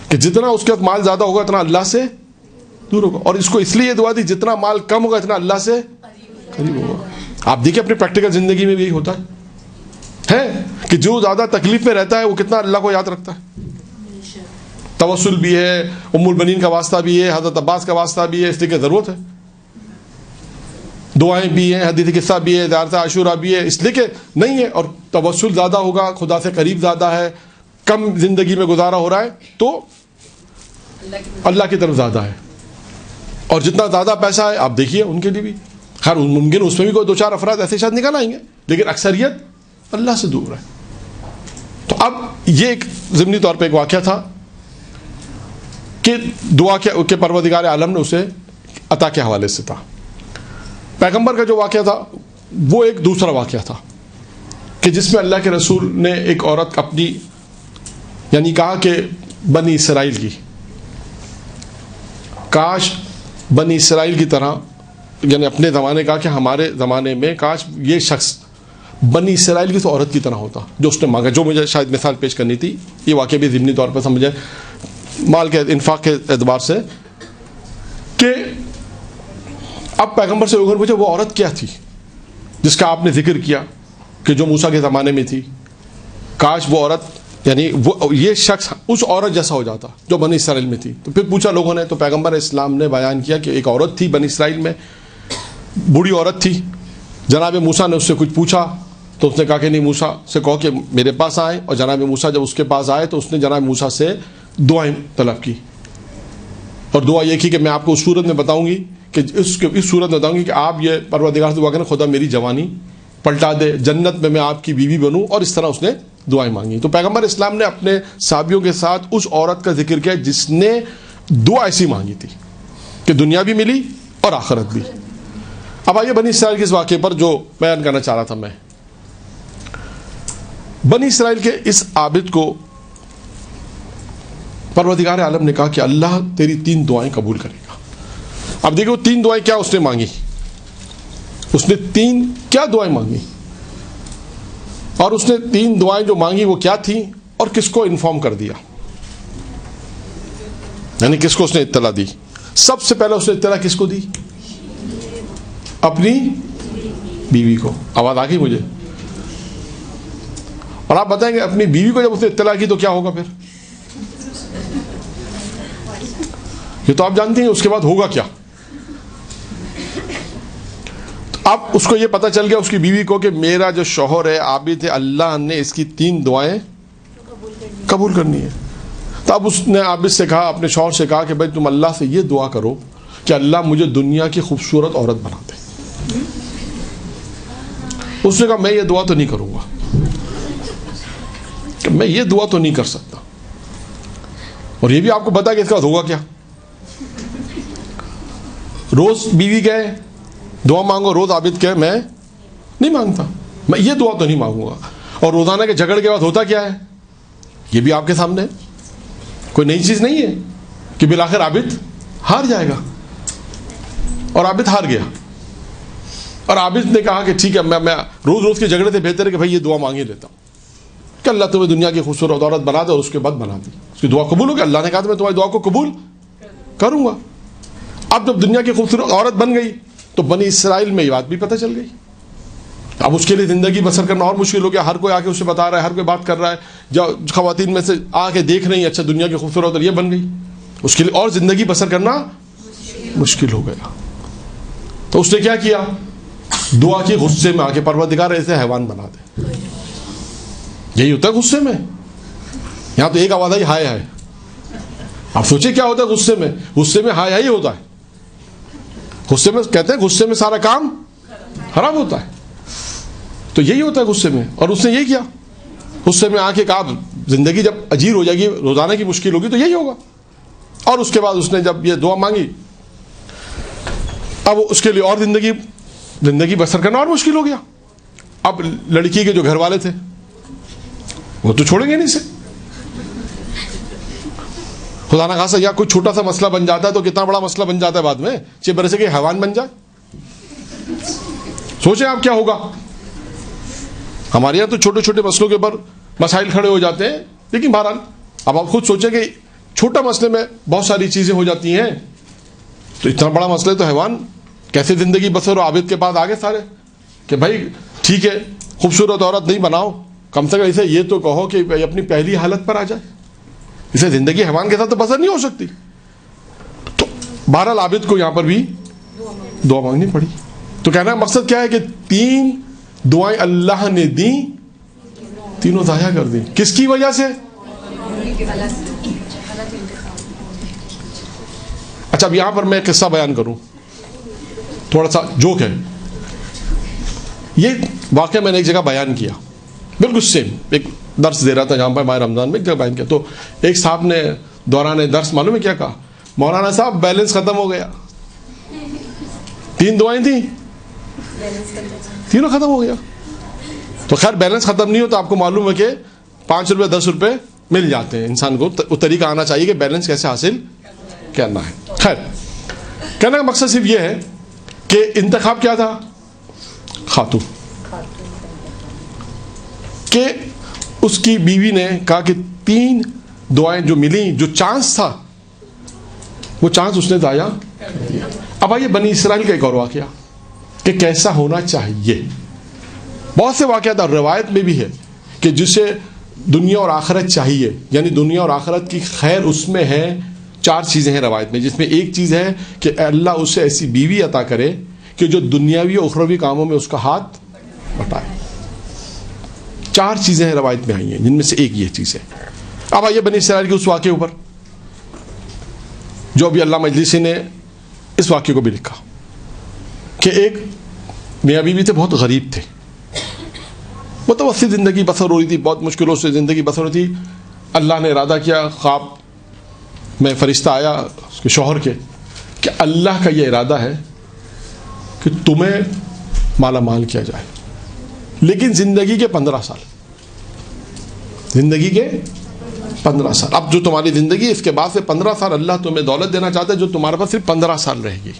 کہ جتنا اس کے وقت مال زیادہ ہوگا اتنا اللہ سے دور ہوگا, اور اس کو اس لیے یہ دعا دی جتنا مال کم ہوگا اتنا اللہ سے قریب ہوگا. آپ دیکھیں اپنی پریکٹیکل زندگی میں بھی یہی ہوتا ہے کہ جو زیادہ تکلیف میں رہتا ہے وہ کتنا اللہ کو یاد رکھتا ہے. توسل بھی ہے, ام البنین کا واسطہ بھی ہے, حضرت عباس کا واسطہ بھی ہے, اس لیے کہ ضرورت ہے. دعائیں بھی ہیں, حدیث قصہ بھی ہے, زیارت عاشورہ بھی ہے, اس لیے کہ نہیں ہے. اور توسل زیادہ ہوگا, خدا سے قریب زیادہ ہے, کم زندگی میں گزارا ہو رہا ہے تو اللہ کی طرف زیادہ ہے. اور جتنا زیادہ پیسہ ہے آپ دیکھیے ان کے لیے بھی, خیر ممکن اس میں بھی کوئی دو چار افراد ایسے شاید نکل آئیں گے, لیکن اکثریت اللہ سے دور ہے. تو اب یہ ایک ضمنی طور پہ ایک واقعہ تھا کہ دعا کے پروردگار عالم نے اسے عطا کے حوالے سے تھا. پیغمبر کا جو واقعہ تھا وہ ایک دوسرا واقعہ تھا کہ جس میں اللہ کے رسول نے ایک عورت اپنی یعنی کہا کہ بنی اسرائیل کی, کاش بنی اسرائیل کی طرح, یعنی اپنے زمانے کا کہ ہمارے زمانے میں کاش یہ شخص بنی اسرائیل کی تو عورت کی طرح ہوتا جو اس نے مانگا. جو مجھے شاید مثال پیش کرنی تھی, یہ واقعہ بھی ضمنی طور پر سمجھے مال کے انفاق کے اعتبار سے, کہ اب پیغمبر سے لوگوں نے پوچھا وہ عورت کیا تھی جس کا آپ نے ذکر کیا کہ جو موسیٰ کے زمانے میں تھی, کاش وہ عورت یعنی وہ یہ شخص اس عورت جیسا ہو جاتا جو بنی اسرائیل میں تھی. تو پھر پوچھا لوگوں نے, تو پیغمبر اسلام نے بیان کیا کہ ایک عورت تھی بنی اسرائیل میں, بوڑھی عورت تھی. جناب موسیٰ نے اس سے کچھ پوچھا تو اس نے کہا کہ نہیں, موسیٰ سے کہو کہ میرے پاس آئے, اور جناب موسیٰ جب اس کے پاس آئے تو اس نے جناب موسیٰ سے دعائیں طلب کی, اور دعا یہ کی کہ میں آپ کو اس صورت میں بتاؤں گی کہ اس صورت میں بتاؤں گی کہ آپ یہ پروردگار سے دعا کریں خدا میری جوانی پلٹا دے, جنت میں آپ کی بیوی بنوں, اور اس طرح اس نے دعائیں مانگی. تو پیغمبر اسلام نے اپنے صحابیوں کے ساتھ اس عورت کا ذکر کیا جس نے دعا ایسی مانگی تھی کہ دنیا بھی ملی اور آخرت بھی. اب آئیے بنی اسرائیل کے اس واقعے پر جو بیان کرنا چاہ رہا تھا میں. بنی اسرائیل کے اس عابد کو پروردگار عالم نے کہا کہ اللہ تیری 3 دعائیں قبول کرے گا. اب دیکھو 3 دعائیں کیا اس نے مانگی, اس نے 3 کیا دعائیں مانگی, اور اس نے 3 دعائیں جو مانگی وہ کیا تھیں اور کس کو انفارم کر دیا, یعنی کس کو اس نے اطلاع دی. سب سے پہلے اس نے اطلاع کس کو دی؟ اپنی بیوی کو. آواز آ گئی مجھے؟ اور آپ بتائیں گے اپنی بیوی کو جب اس نے اطلاع کی تو کیا ہوگا پھر؟ یہ تو آپ جانتے ہیں اس کے بعد ہوگا کیا. اب اس کو یہ پتہ چل گیا اس کی بیوی کو کہ میرا جو شوہر ہے عابد ہے, اللہ نے اس کی 3 دعائیں قبول کرنی ہے. تو اب اس نے عابد سے کہا, اپنے شوہر سے کہا کہ بھائی تم اللہ سے یہ دعا کرو کہ اللہ مجھے دنیا کی خوبصورت عورت بنا دے. اس نے کہا میں یہ دعا تو نہیں کروں گا, کہ میں یہ دعا تو نہیں کر سکتا. اور یہ بھی آپ کو پتا کہ اس کا ہوگا کیا. روز بیوی گئے دعا مانگو روز عابد کہ میں نہیں مانگتا، میں یہ دعا تو نہیں مانگوں گا. اور روزانہ کے جھگڑ کے بعد ہوتا کیا ہے یہ بھی آپ کے سامنے ہے. کوئی نئی چیز نہیں ہے کہ بالآخر عابد ہار جائے گا. اور عابد ہار گیا اور عابد نے کہا کہ ٹھیک ہے میں روز روز کے جھگڑے سے بہتر ہے کہ بھائی یہ دعا مانگ ہی لیتا ہوں کہ اللہ تمہیں دنیا کی خوبصورت عورت بنا دے اور اس کے بعد بنا دی. اس کی دعا قبول ہو گئی. اللہ نے کہا تو میں تمہاری دعا کو قبول کروں گا. اب جب دنیا کی خوبصورت عورت بن گئی تو بنی اسرائیل میں یہ بات بھی پتہ چل گئی. اب اس کے لیے زندگی بسر کرنا اور مشکل ہو گیا. ہر کوئی آ کے اسے بتا رہا ہے، ہر کوئی بات کر رہا ہے. جب خواتین میں سے آ کے دیکھ رہی ہیں اچھا دنیا کی خوبصورت عورت یہ بن گئی، اس کے لیے اور زندگی بسر کرنا مشکل ہو گیا. تو اس نے کیا کیا؟ دعا کی غصے میں آ کے پروردگار ایسے حیوان بنا دے. یہی ہوتا ہے غصے میں. یہاں تو ایک آواز آئی ہائے ہائے. آپ سوچیں کیا ہوتا ہے غصے میں؟ غصے میں ہائے ہائے ہی ہوتا ہے. غصے میں کہتے ہیں غصے میں سارا کام خراب ہوتا ہے. تو یہی ہوتا ہے غصے میں. اور اس نے یہی کیا، غصے میں آ کے کہا زندگی جب اجیر ہو جائے گی، روزانہ کی مشکل ہوگی تو یہی ہوگا. اور اس کے بعد اس نے جب یہ دعا مانگی اب اس کے لیے اور زندگی بسر کرنا اور مشکل ہو گیا. اب لڑکی کے جو گھر والے تھے وہ تو چھوڑیں گے نہیں اسے. خدا نہ خاصا یا کوئی چھوٹا سا مسئلہ بن جاتا ہے تو کتنا بڑا مسئلہ بن جاتا ہے بعد میں. چھ برسے کے حیوان بن جائے. سوچیں آپ کیا ہوگا. ہمارے یہاں تو چھوٹے چھوٹے مسئلوں کے اوپر مسائل کھڑے ہو جاتے ہیں، لیکن بہرحال اب آپ خود سوچیں کہ چھوٹا مسئلے میں بہت ساری چیزیں ہو جاتی ہیں، تو اتنا بڑا مسئلہ تو حیوان کیسے زندگی بسر ہو. عابد کے پاس آگے سارے کہ بھائی ٹھیک ہے خوبصورت عورت نہیں بناؤ، کم سے کم اسے یہ تو کہو کہ اپنی پہلی حالت پر آ جائے. اسے زندگی حیوان کے ساتھ تو بسر نہیں ہو سکتی. تو بہرحال عابد کو یہاں پر بھی دعا مانگنی پڑی. تو کہنا مقصد کیا ہے کہ 3 دعائیں اللہ نے دی، تینوں ضائع کر دی. کس کی وجہ سے؟ اچھا اب یہاں پر میں قصہ بیان کروں، تھوڑا سا جوک ہے. یہ واقعہ میں نے ایک جگہ بیان کیا، بالکل سیم ایک درس دے رہا تھا جہاں پر ماہ رمضان میں ایک جگہ بیان کیا. تو ایک صاحب نے دوران درس معلوم ہے کیا کہا؟ مولانا صاحب بیلنس ختم ہو گیا. 3 دعائیں تھیں، تینوں ختم ہو گیا. تو خیر بیلنس ختم نہیں ہو تو آپ کو معلوم ہے کہ 5 روپے 10 روپے مل جاتے ہیں. انسان کو وہ طریقہ آنا چاہیے کہ بیلنس کیسے حاصل کرنا ہے. خیر کہنے کا مقصد صرف یہ ہے کہ انتخاب کیا تھا؟ خاتون. کہ اس کی بیوی نے کہا کہ 3 دعائیں جو ملیں، جو چانس تھا وہ چانس اس نے ضائع کر دیا. اب آئیے بنی اسرائیل کا ایک اور واقعہ کہ کیسا ہونا چاہیے. بہت سے واقعات اور روایت میں بھی ہے کہ جسے دنیا اور آخرت چاہیے، یعنی دنیا اور آخرت کی خیر اس میں ہے. 4 چیزیں ہیں روایت میں، جس میں ایک چیز ہے کہ اللہ اسے ایسی بیوی عطا کرے کہ جو دنیاوی اور اخروی کاموں میں اس کا ہاتھ بٹائے. 4 چیزیں ہیں روایت میں آئی ہیں جن میں سے ایک یہ چیز ہے. اب آئیے بنی اسرائیل کے اس واقعے اوپر جو ابھی علامہ مجلسی نے اس واقعے کو بھی لکھا کہ ایک میاں بیوی تھے، بہت غریب تھے، متوسط زندگی بسر ہو رہی تھی، بہت مشکلوں سے زندگی بسر ہو رہی تھی. اللہ نے ارادہ کیا، خواب میں فرشتہ آیا اس کے شوہر کے کہ اللہ کا یہ ارادہ ہے کہ تمہیں مالا مال کیا جائے، لیکن زندگی کے 15 سال، زندگی کے 15 سال. اب جو تمہاری زندگی اس کے بعد سے 15 سال اللہ تمہیں دولت دینا چاہتا ہے جو تمہارے پاس صرف 15 سال رہے گی.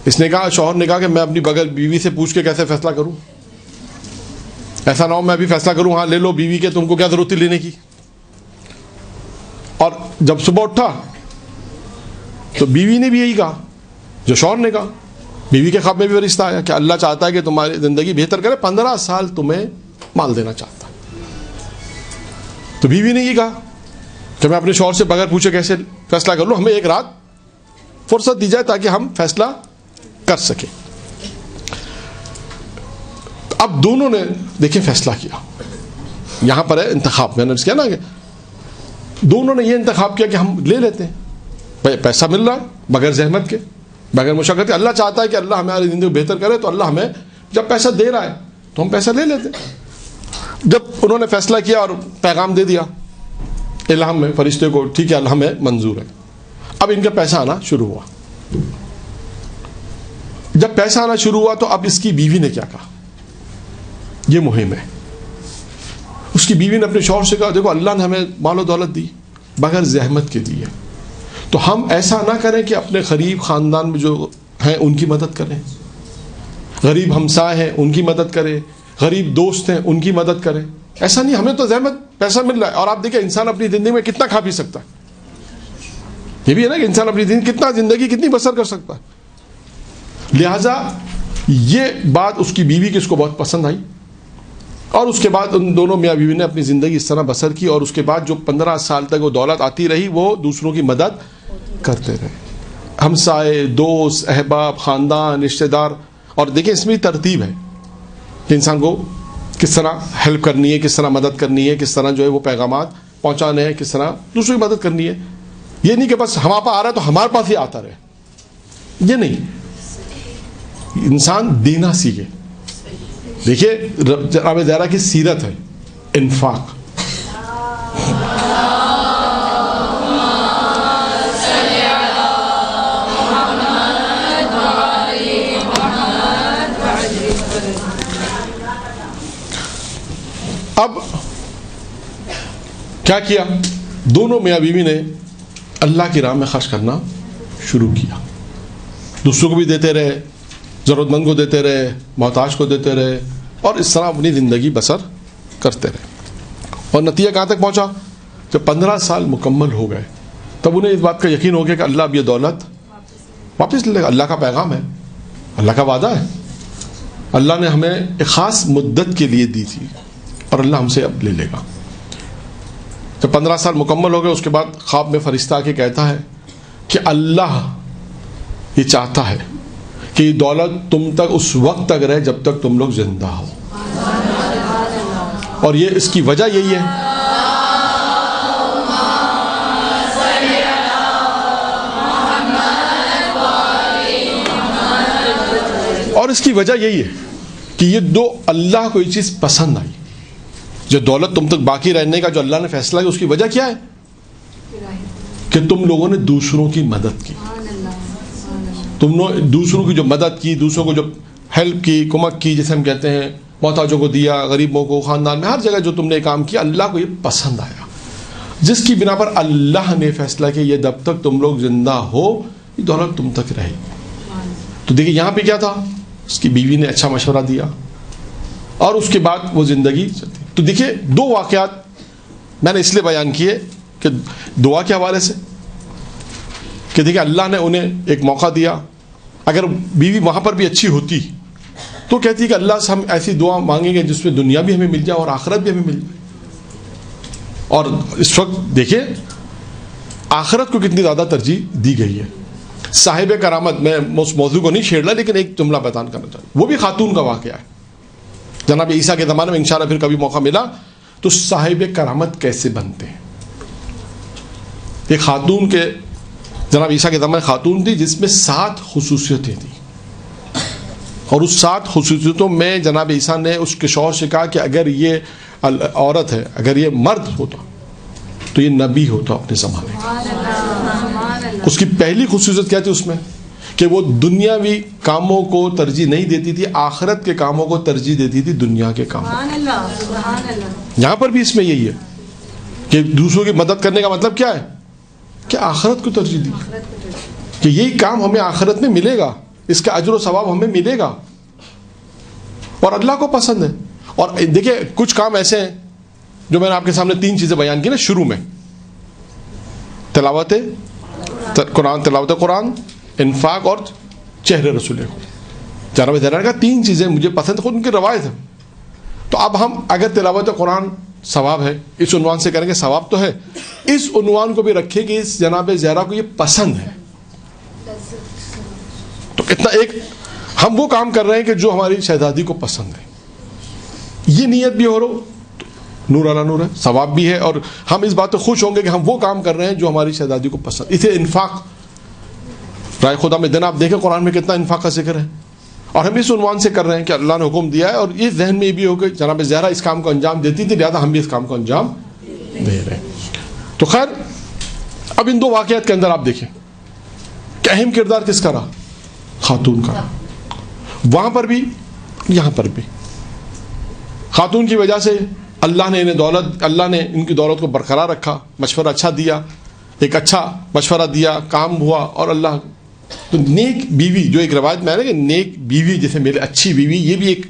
اس نے کہا، شوہر نے کہا کہ میں اپنی بغل بیوی سے پوچھ کے کیسے فیصلہ کروں؟ ایسا نہ ہو میں ابھی فیصلہ کروں ہاں لے لو بیوی کے، تم کو کیا ضرورت تھی لینے کی. اور جب صبح اٹھا تو بیوی نے بھی یہی کہا جو شوہر نے کہا. بیوی کے خواب میں بھی فرشتہ آیا کہ اللہ چاہتا ہے کہ تمہاری زندگی بہتر کرے، 15 سال تمہیں مال دینا چاہتا ہے. تو بیوی نے یہ کہا کہ میں اپنے شوہر سے بغیر پوچھے کیسے فیصلہ کر لوں، ہمیں ایک رات فرصت دی جائے تاکہ ہم فیصلہ کر سکیں. اب دونوں نے دیکھیں فیصلہ کیا. یہاں پر ہے انتخاب، میں نے کیا نا کہ دونوں نے یہ انتخاب کیا کہ ہم لے لیتے ہیں، پیسہ مل رہا ہے بغیر زحمت کے، بغیر مشقت کے. اللہ چاہتا ہے کہ اللہ ہماری زندگی بہتر کرے تو اللہ ہمیں جب پیسہ دے رہا ہے تو ہم پیسہ لے لیتے ہیں. جب انہوں نے فیصلہ کیا اور پیغام دے دیا الہام میں فرشتے کو، ٹھیک ہے اللہ ہمیں منظور ہے. اب ان کا پیسہ آنا شروع ہوا. جب پیسہ آنا شروع ہوا تو اب اس کی بیوی نے کیا کہا, یہ مہم ہے. اس کی بیوی نے اپنے شوہر سے کہا دیکھو اللہ نے ہمیں مال و دولت دی بغیر زحمت کے دی ہے, تو ہم ایسا نہ کریں کہ اپنے غریب خاندان میں جو ہیں ان کی مدد کریں, غریب ہمسائے ہیں ان کی مدد کریں, غریب دوست ہیں ان کی مدد کریں. ایسا نہیں, ہمیں تو زحمت پیسہ مل رہا ہے. اور آپ دیکھیں انسان اپنی زندگی میں کتنا کھا پی سکتا ہے, یہ بھی ہے نا کہ انسان اپنی زندگی کتنی بسر کر سکتا ہے. لہذا یہ بات اس کی بیوی کی اس کو بہت پسند آئی, اور اس کے بعد ان دونوں میاں بیوی نے اپنی زندگی اس طرح بسر کی, اور اس کے بعد جو 15 سال تک وہ دولت آتی رہی وہ دوسروں کی مدد کرتے رہے, ہمسائے, دوست, احباب, خاندان, رشتہ دار. اور دیکھیں اس میں ترتیب ہے کہ انسان کو کس طرح ہیلپ کرنی ہے, کس طرح مدد کرنی ہے, کس طرح جو ہے وہ پیغامات پہنچانے ہیں, کس طرح دوسروں کی مدد کرنی ہے. یہ نہیں کہ بس ہمارے پاس آ رہا ہے تو ہمارے پاس ہی آتا رہے, یہ نہیں. انسان دینا سیکھے. دیکھیے جناب زہرا کی سیرت ہے انفاق. اب کیا کیا, دونوں میاں بیوی نے اللہ کی راہ میں خرچ کرنا شروع کیا. دوسروں کو بھی دیتے رہے, ضرورت مند کو دیتے رہے, محتاج کو دیتے رہے, اور اس طرح اپنی زندگی بسر کرتے رہے. اور نتیجہ کہاں تک پہنچا, جب 15 سال مکمل ہو گئے تب انہیں اس بات کا یقین ہو گیا کہ اللہ اب یہ دولت واپس لے گا. اللہ کا پیغام ہے, اللہ کا وعدہ ہے, اللہ نے ہمیں ایک خاص مدت کے لیے دی تھی اور اللہ ہم سے اب لے لے گا. جب 15 سال مکمل ہو گئے اس کے بعد خواب میں فرشتہ آ کے کہتا ہے کہ اللہ یہ چاہتا ہے کہ یہ دولت تم تک اس وقت تک رہے جب تک تم لوگ زندہ ہو, اور یہ اس کی وجہ یہی ہے اور اس کی وجہ یہی ہے کہ یہ دو اللہ کو یہ چیز پسند آئی. جو دولت تم تک باقی رہنے کا جو اللہ نے فیصلہ کیا اس کی وجہ کیا ہے کہ تم لوگوں نے دوسروں کی مدد کی, تم نے دوسروں کی جو مدد کی, دوسروں کو جو ہیلپ کی, کمک کی, جیسے ہم کہتے ہیں محتاجوں کو دیا, غریبوں کو, خاندان میں ہر جگہ جو تم نے کام کیا اللہ کو یہ پسند آیا, جس کی بنا پر اللہ نے فیصلہ کیا یہ جب تک تم لوگ زندہ ہو یہ دولت تم تک رہے. تو دیکھیے یہاں پہ کیا تھا, اس کی بیوی نے اچھا مشورہ دیا اور اس کے بعد وہ زندگی. تو دیکھیے دو واقعات میں نے اس لیے بیان کیے کہ دعا کے حوالے سے کہ دیکھیے اللہ نے انہیں ایک موقع دیا. اگر بیوی وہاں پر بھی اچھی ہوتی تو کہتی کہ اللہ سے ہم ایسی دعا مانگیں گے جس میں دنیا بھی ہمیں مل جائے اور آخرت بھی ہمیں مل جائے. اور اس وقت دیکھیں آخرت کو کتنی زیادہ ترجیح دی گئی ہے. صاحب کرامت, میں اس موضوع کو نہیں چھیڑ رہا لیکن ایک جملہ بیان کرنا چاہتا ہوں, وہ بھی خاتون کا واقعہ ہے. جناب عیسیٰ کے زمانے میں انشاءاللہ پھر کبھی موقع ملا تو صاحب کرامت کیسے بنتے ہیں. ایک خاتون کے جناب عیسیٰ کے زمانے خاتون تھی جس میں 7 خصوصیتیں تھیں, اور اس 7 خصوصیتوں میں جناب عیسیٰ نے اس کے شوہر سے کہا کہ اگر یہ عورت ہے, اگر یہ مرد ہوتا تو یہ نبی ہوتا اپنے زمانے میں. اس کی پہلی خصوصیت کیا تھی اس میں کہ وہ دنیاوی کاموں کو ترجیح نہیں دیتی تھی, آخرت کے کاموں کو ترجیح دیتی تھی دنیا کے کاموں. یہاں پر بھی اس میں یہی ہے کہ دوسروں کی مدد کرنے کا مطلب کیا ہے کہ آخرت کو ترجیح دی, کہ یہی کام ہمیں آخرت میں ملے گا, اس کا اجر و ثواب ہمیں ملے گا اور اللہ کو پسند ہے. اور دیکھیں کچھ کام ایسے ہیں جو میں نے آپ کے سامنے 3 چیزیں بیان کی نا شروع میں, تلاوت قرآن, انفاق اور چہرے رسول. جناب زہرا کا 3 چیزیں مجھے پسند, خود ان کی روایت ہے. تو اب ہم اگر تلاوت قرآن ثواب ہے, اس عنوان سے کریں گے ثواب تو ہے, اس عنوان کو بھی رکھے کہ اس جناب زہرا کو یہ پسند ہے. تو اتنا ایک ہم وہ کام کر رہے ہیں کہ جو ہماری شہزادی کو پسند ہے, یہ نیت بھی ہو رہا, نور علی نور ہے, ثواب بھی ہے, اور ہم اس بات سے خوش ہوں گے کہ ہم وہ کام کر رہے ہیں جو ہماری شہزادی کو پسند. اسے انفاق رائے خدا میں دینا, آپ دیکھیں قرآن میں کتنا انفاق کا ذکر ہے, اور ہم اس عنوان سے کر رہے ہیں کہ اللہ نے حکم دیا ہے, اور یہ ذہن میں بھی ہو کہ جناب زہرا اس کام کو انجام دیتی تھی, لہٰذا ہم بھی اس کام کو انجام دے رہے ہیں. تو خیر اب ان 2 واقعات کے اندر آپ دیکھیں کہ اہم کردار کس کا رہا, خاتون کا. وہاں پر بھی یہاں پر بھی خاتون کی وجہ سے اللہ نے ان کی دولت کو برقرار رکھا، مشورہ اچھا دیا، ایک اچھا مشورہ دیا، کام ہوا، اور اللہ تو نیک بیوی، جو ایک روایت میں ہے نا کہ نیک بیوی جیسے میرے اچھی بیوی، یہ بھی ایک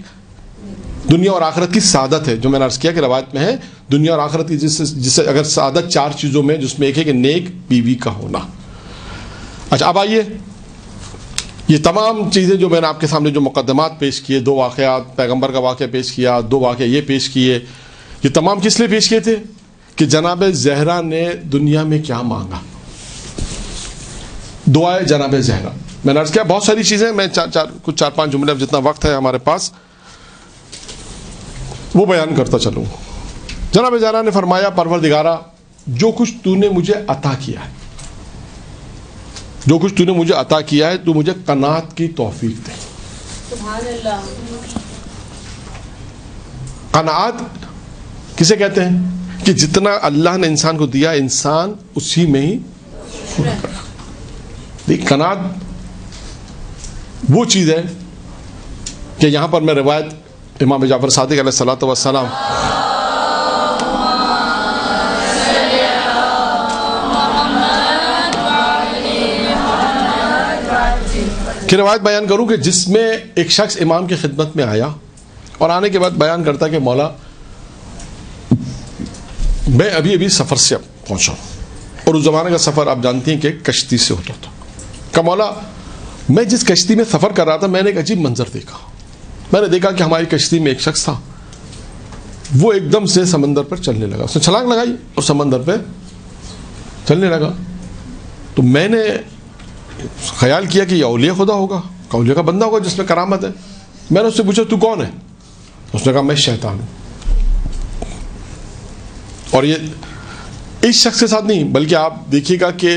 دنیا اور آخرت کی سعادت ہے، جو میں نے عرض کیا کہ روایت میں ہے دنیا اور آخرت کی جس سے اگر سعادت 4 چیزوں میں، جس میں ایک ہے کہ نیک بیوی کا ہونا۔ اچھا اب آئیے، یہ تمام چیزیں جو میں نے آپ کے سامنے جو مقدمات پیش کیے، 2 واقعات، پیغمبر کا واقعہ پیش کیا، 2 واقعہ یہ پیش کیے، یہ تمام کس لیے پیش کیے تھے کہ جناب زہرا نے دنیا میں کیا مانگا۔ دعائے جناب زہرا، میں نے عرض کیا بہت ساری چیزیں، میں کچھ 4-5 جملے، اب جتنا وقت ہے ہمارے پاس وہ بیان کرتا چلوں۔ جناب زہرا نے فرمایا پروردگارا جو کچھ تو نے مجھے عطا کیا ہے، جو کچھ تو نے مجھے عطا کیا ہے، تو مجھے قناعت کی توفیق دے۔ سبحان اللہ۔ قناعت کسے کہتے ہیں کہ جتنا اللہ نے انسان کو دیا انسان اسی میں ہی پورا کرے۔ دیکھ قناعت وہ چیز ہے کہ یہاں پر میں روایت امام جعفر صادق علیہ الصلوۃ والسلام کی روایت بیان کروں کہ جس میں ایک شخص امام کی خدمت میں آیا اور آنے کے بعد بیان کرتا کہ مولا میں ابھی سفر سے پہنچا ہوں، اور اس زمانے کا سفر آپ جانتی ہیں کہ کشتی سے ہوتا تھا۔ کہ مولا میں جس کشتی میں سفر کر رہا تھا میں نے ایک عجیب منظر دیکھا، میں نے دیکھا کہ ہماری کشتی میں ایک شخص تھا، وہ ایک دم سے سمندر پر چلنے لگا، اس نے چھلانگ لگائی اور سمندر پہ چلنے لگا۔ تو میں نے خیال کیا کہ یہ اولیاء خدا ہوگا، اولیاء کا بندہ ہوگا جس میں کرامت ہے۔ میں نے اس سے پوچھا تو کون ہے؟ اس نے کہا میں شیطان ہوں۔ اور یہ اس شخص کے ساتھ نہیں بلکہ آپ دیکھیے گا کہ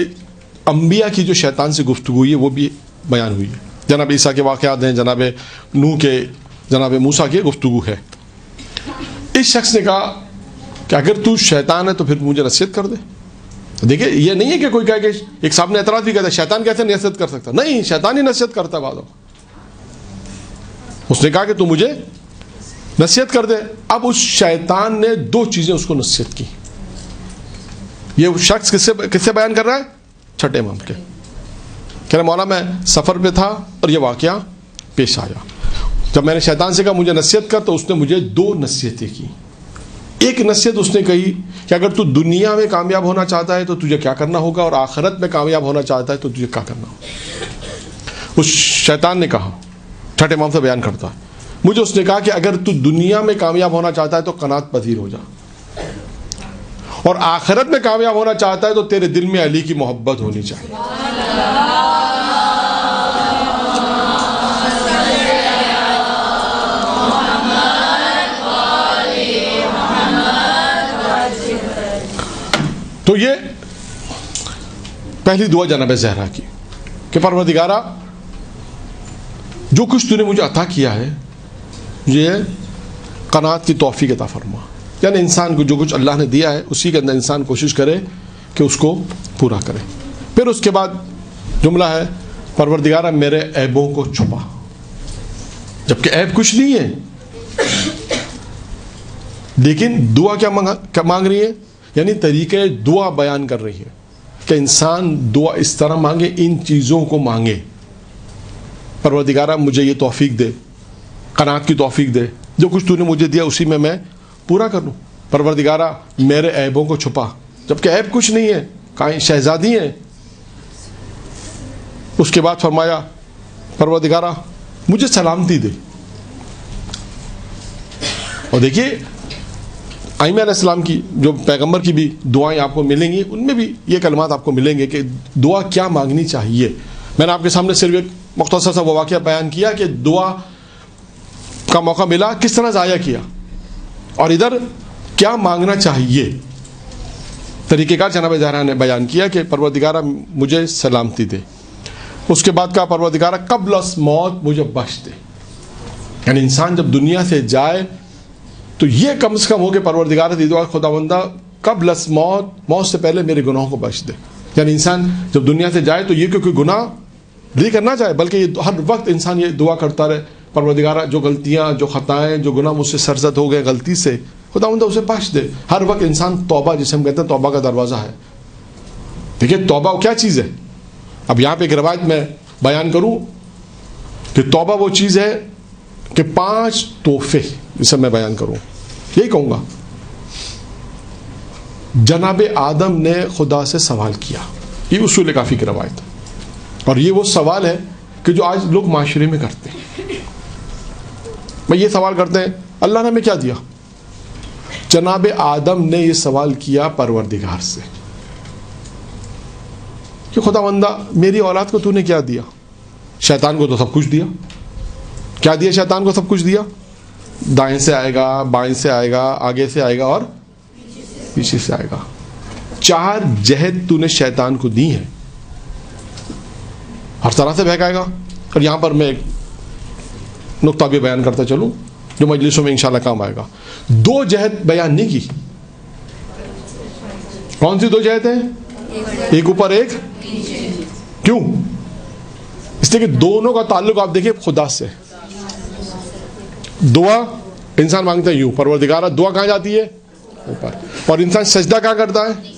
انبیاء کی جو شیطان سے گفتگو ہوئی ہے وہ بھی بیان ہوئی ہے۔ جناب عیسیٰ کے واقعات ہیں، جناب نوح کے، جناب موسیٰ کی گفتگو ہے۔ اس شخص نے کہا کہ اگر تو شیطان ہے تو پھر مجھے نصیحت کر دے۔ دیکھیں یہ نہیں ہے کہ کوئی کہے کہ ایک صاحب نے اعتراض بھی کہتا ہے شیطان کیسے نصیحت کر سکتا؟ نہیں، شیطان ہی نصیحت کرتا ہے بعضوں۔ اس نے کہا کہ تو مجھے نصیحت کر دے۔ اب اس شیطان نے 2 چیزیں اس کو نصیحت کی۔ یہ شخص کس سے بیان کر رہا ہے؟ چھٹے امام کے۔ کہہ رہا مولا میں سفر پہ تھا اور یہ واقعہ پیش آیا، جب میں نے شیطان سے کہا مجھے نصیحت کر تو اس نے مجھے 2 نصیحتیں کی۔ ایک نصیحت اس نے کہی کہ اگر تو دنیا میں کامیاب ہونا چاہتا ہے تو تجھے کیا کرنا ہوگا، اور آخرت میں کامیاب ہونا چاہتا ہے تو تجھے کیا کرنا ہوگا۔ اس شیطان نے کہا، چھٹے امام سے بیان کرتا ہے، مجھے اس نے کہا کہ اگر تو دنیا میں کامیاب ہونا چاہتا ہے تو قناعت پذیر ہو جا، اور آخرت میں کامیاب ہونا چاہتا ہے تو تیرے دل میں علی کی محبت ہونی چاہیے۔ تو یہ پہلی دعا جناب زہرا کی کہ پروردگارا جو کچھ تو نے مجھے عطا کیا ہے یہ قناعت کی توفیق عطا فرما، یعنی انسان کو جو کچھ اللہ نے دیا ہے اسی کے اندر انسان کوشش کرے کہ اس کو پورا کرے۔ پھر اس کے بعد جملہ ہے پروردگارا میرے عیبوں کو چھپا، جبکہ عیب کچھ نہیں ہے، لیکن دعا کیا مانگ رہی ہے، یعنی طریقے دعا بیان کر رہی ہے کہ انسان دعا اس طرح مانگے، ان چیزوں کو مانگے۔ پروردگارا مجھے یہ توفیق دے، قناعت کی توفیق دے، جو کچھ تو نے مجھے دیا اسی میں پورا کر لوں۔ پروردگارا میرے عیبوں کو چھپا، جبکہ عیب کچھ نہیں ہے، کائیں شہزادی ہیں۔ اس کے بعد فرمایا پروردگارا مجھے سلامتی دے۔ اور دیکھیے ائمہ علیہ السلام کی جو پیغمبر کی بھی دعائیں آپ کو ملیں گی، ان میں بھی یہ کلمات آپ کو ملیں گے کہ دعا کیا مانگنی چاہیے۔ میں نے آپ کے سامنے صرف ایک مختصر سا وہ واقعہ بیان کیا کہ دعا کا موقع ملا کس طرح ضائع کیا، اور ادھر کیا مانگنا چاہیے۔ طریقہ کار جناب زہرا نے بیان کیا کہ پروردگارا مجھے سلامتی دے۔ اس کے بعد کہا پروردگارا قبل از موت مجھے بخش دے، یعنی انسان جب دنیا سے جائے تو یہ کم سے کم ہو کہ پروردگار دی دعا خداوندہ قبل از موت سے پہلے میرے گناہوں کو بخش دے۔ یعنی انسان جب دنیا سے جائے تو یہ کہ کوئی گناہ نہیں کرنا چاہے، بلکہ یہ ہر وقت انسان یہ دعا کرتا رہے پروردگارہ جو غلطیاں، جو خطائیں، جو گناہ مجھ سے سرزد ہو گئے غلطی سے، خداوند اسے بخش دے. ہر وقت انسان توبہ، جسے ہم کہتے ہیں توبہ کا دروازہ ہے. دیکھیے توبہ کیا چیز ہے. اب یہاں پہ ایک روایت میں بیان کروں کہ توبہ وہ چیز ہے کہ 5 تحفے جسے میں بیان کروں. یہی کہوں گا، جناب آدم نے خدا سے سوال کیا. یہ اصول کافی کی روایت ہے، اور یہ وہ سوال ہے کہ جو آج لوگ معاشرے میں کرتے ہیں. میں یہ سوال کرتے ہیں اللہ نے ہمیں کیا دیا. جناب آدم نے یہ سوال کیا پروردگار سے کہ خدا بندہ میری اولاد کو تو نے کیا دیا. شیطان کو تو سب کچھ دیا. کیا دیا شیطان کو؟ سب کچھ دیا. دائیں سے آئے گا، بائیں سے آئے گا، آگے سے آئے گا اور پیچھے سے آئے گا. 4 جہد تو نے شیطان کو دی ہیں، ہر طرح سے بہکائے گا. اور یہاں پر میں ایک نقطہ بھی بیان کرتا چلوں جو مجلسوں میں انشاءاللہ کام آئے گا. 2 جہد بیان نہیں کی. کون سی 2 جہد ہیں؟ ایک اوپر ایک. کیوں؟ اس لیے کہ دونوں کا تعلق آپ دیکھیں خدا سے. دعا انسان مانگتا ہے یوں، پروردگارہ. دعا کہاں جاتی ہے؟ اوپر. اور انسان سجدہ کہاں کرتا ہے؟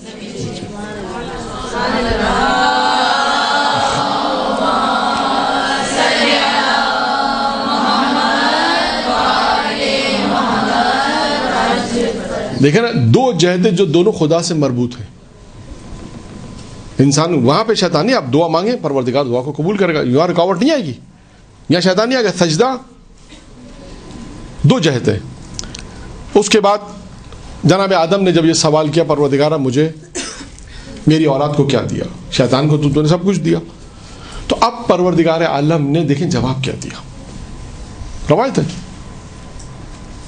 دیکھیں نا، 2 جہدیں جو دونوں خدا سے مربوط ہیں. انسان وہاں پہ شیطان نہیں، آپ دعا مانگیں پروردگار دعا کو قبول کرے گا. یہاں رکاوٹ نہیں آئے گی، یہاں شیطان نہیں آئے گا. سجدہ 2 جہد ہے. اس کے بعد جناب آدم نے جب یہ سوال کیا پروردگارہ مجھے میری اولاد کو کیا دیا. شیطان کو تو نے سب کچھ دیا. تو اب پروردگار عالم نے دیکھیں جواب کیا دیا. روایت ہے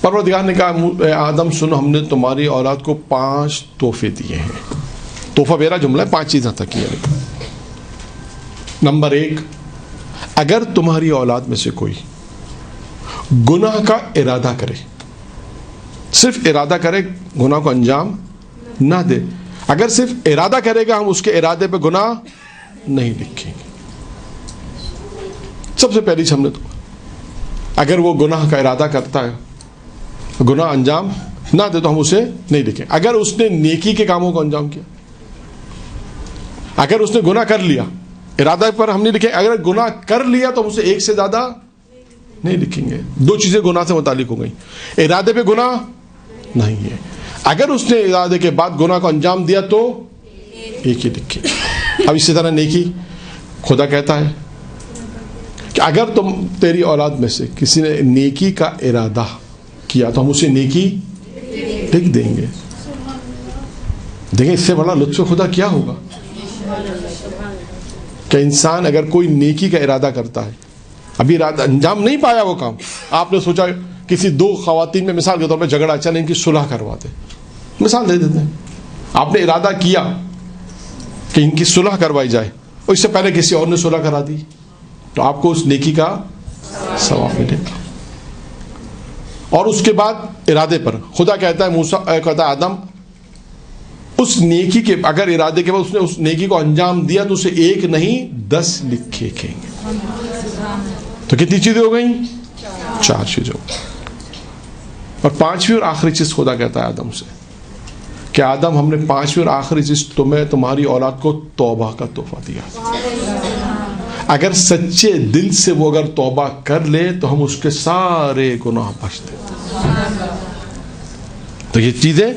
پروردگار نے کہا اے آدم سنو، ہم نے تمہاری اولاد کو 5 تحفے دیے ہیں. تحفہ میرا جملہ ہے، 5 چیزیں تک کیا. نمبر 1، اگر تمہاری اولاد میں سے کوئی گناہ کا ارادہ کرے، صرف ارادہ کرے، گناہ کو انجام نہ دے. اگر صرف ارادہ کرے گا ہم اس کے ارادے پہ گناہ نہیں لکھیں گے. سب سے پہلی ہم نے تو اگر وہ گناہ کا ارادہ کرتا ہے، گناہ انجام نہ دے تو ہم اسے نہیں لکھیں. اگر اس نے نیکی کے کاموں کو انجام کیا، اگر اس نے گناہ کر لیا، ارادہ پر ہم نہیں لکھیں. اگر گناہ کر لیا تو ہم اسے 1 سے زیادہ نہیں لکھیں گے. 2 چیزیں گناہ سے متعلق ہو گئی. ارادے پہ گناہ نہیں ہے. اگر اس نے ارادے کے بعد گناہ کو انجام دیا تو 1 ہی لکھیں. اب اسی طرح نیکی، خدا کہتا ہے کہ اگر تیری اولاد میں سے کسی نے نیکی کا ارادہ کیا تو ہم اسے نیکی لکھ دیں گے. دیکھیں اس سے بڑا لطف خدا کیا ہوگا کہ انسان اگر کوئی نیکی کا ارادہ کرتا ہے، ابھی ارادہ انجام نہیں پایا وہ کام، آپ نے سوچا کسی 2 خواتین میں مثال کے طور پہ جھگڑا، چلیں ان کی صلح کرواتے، مثال دے دیتے ہیں. آپ نے ارادہ کیا کہ ان کی صلح کروائی جائے، اور اس سے پہلے کسی اور نے صلح کرا دی، تو آپ کو اس نیکی کا ثواب ملے گا. اور اس کے بعد ارادے پر خدا کہتا ہے موسیٰ کہتا ہے آدم اس نیکی کے اگر ارادے کے بعد اس نے اس نیکی کو انجام دیا تو اسے 1 نہیں 10 لکھے گے. تو کتنی چیزیں ہو گئیں؟ 4 چیزیں ہو گئی. اور 5ویں اور آخری چیز خدا کہتا ہے آدم سے کہ آدم ہم نے 5ویں اور آخری چیز تمہیں تمہاری اولاد کو توبہ کا تحفہ دیا. اگر سچے دل سے وہ اگر توبہ کر لے تو ہم اس کے سارے گناہ بخش دیتے. تو یہ چیزیں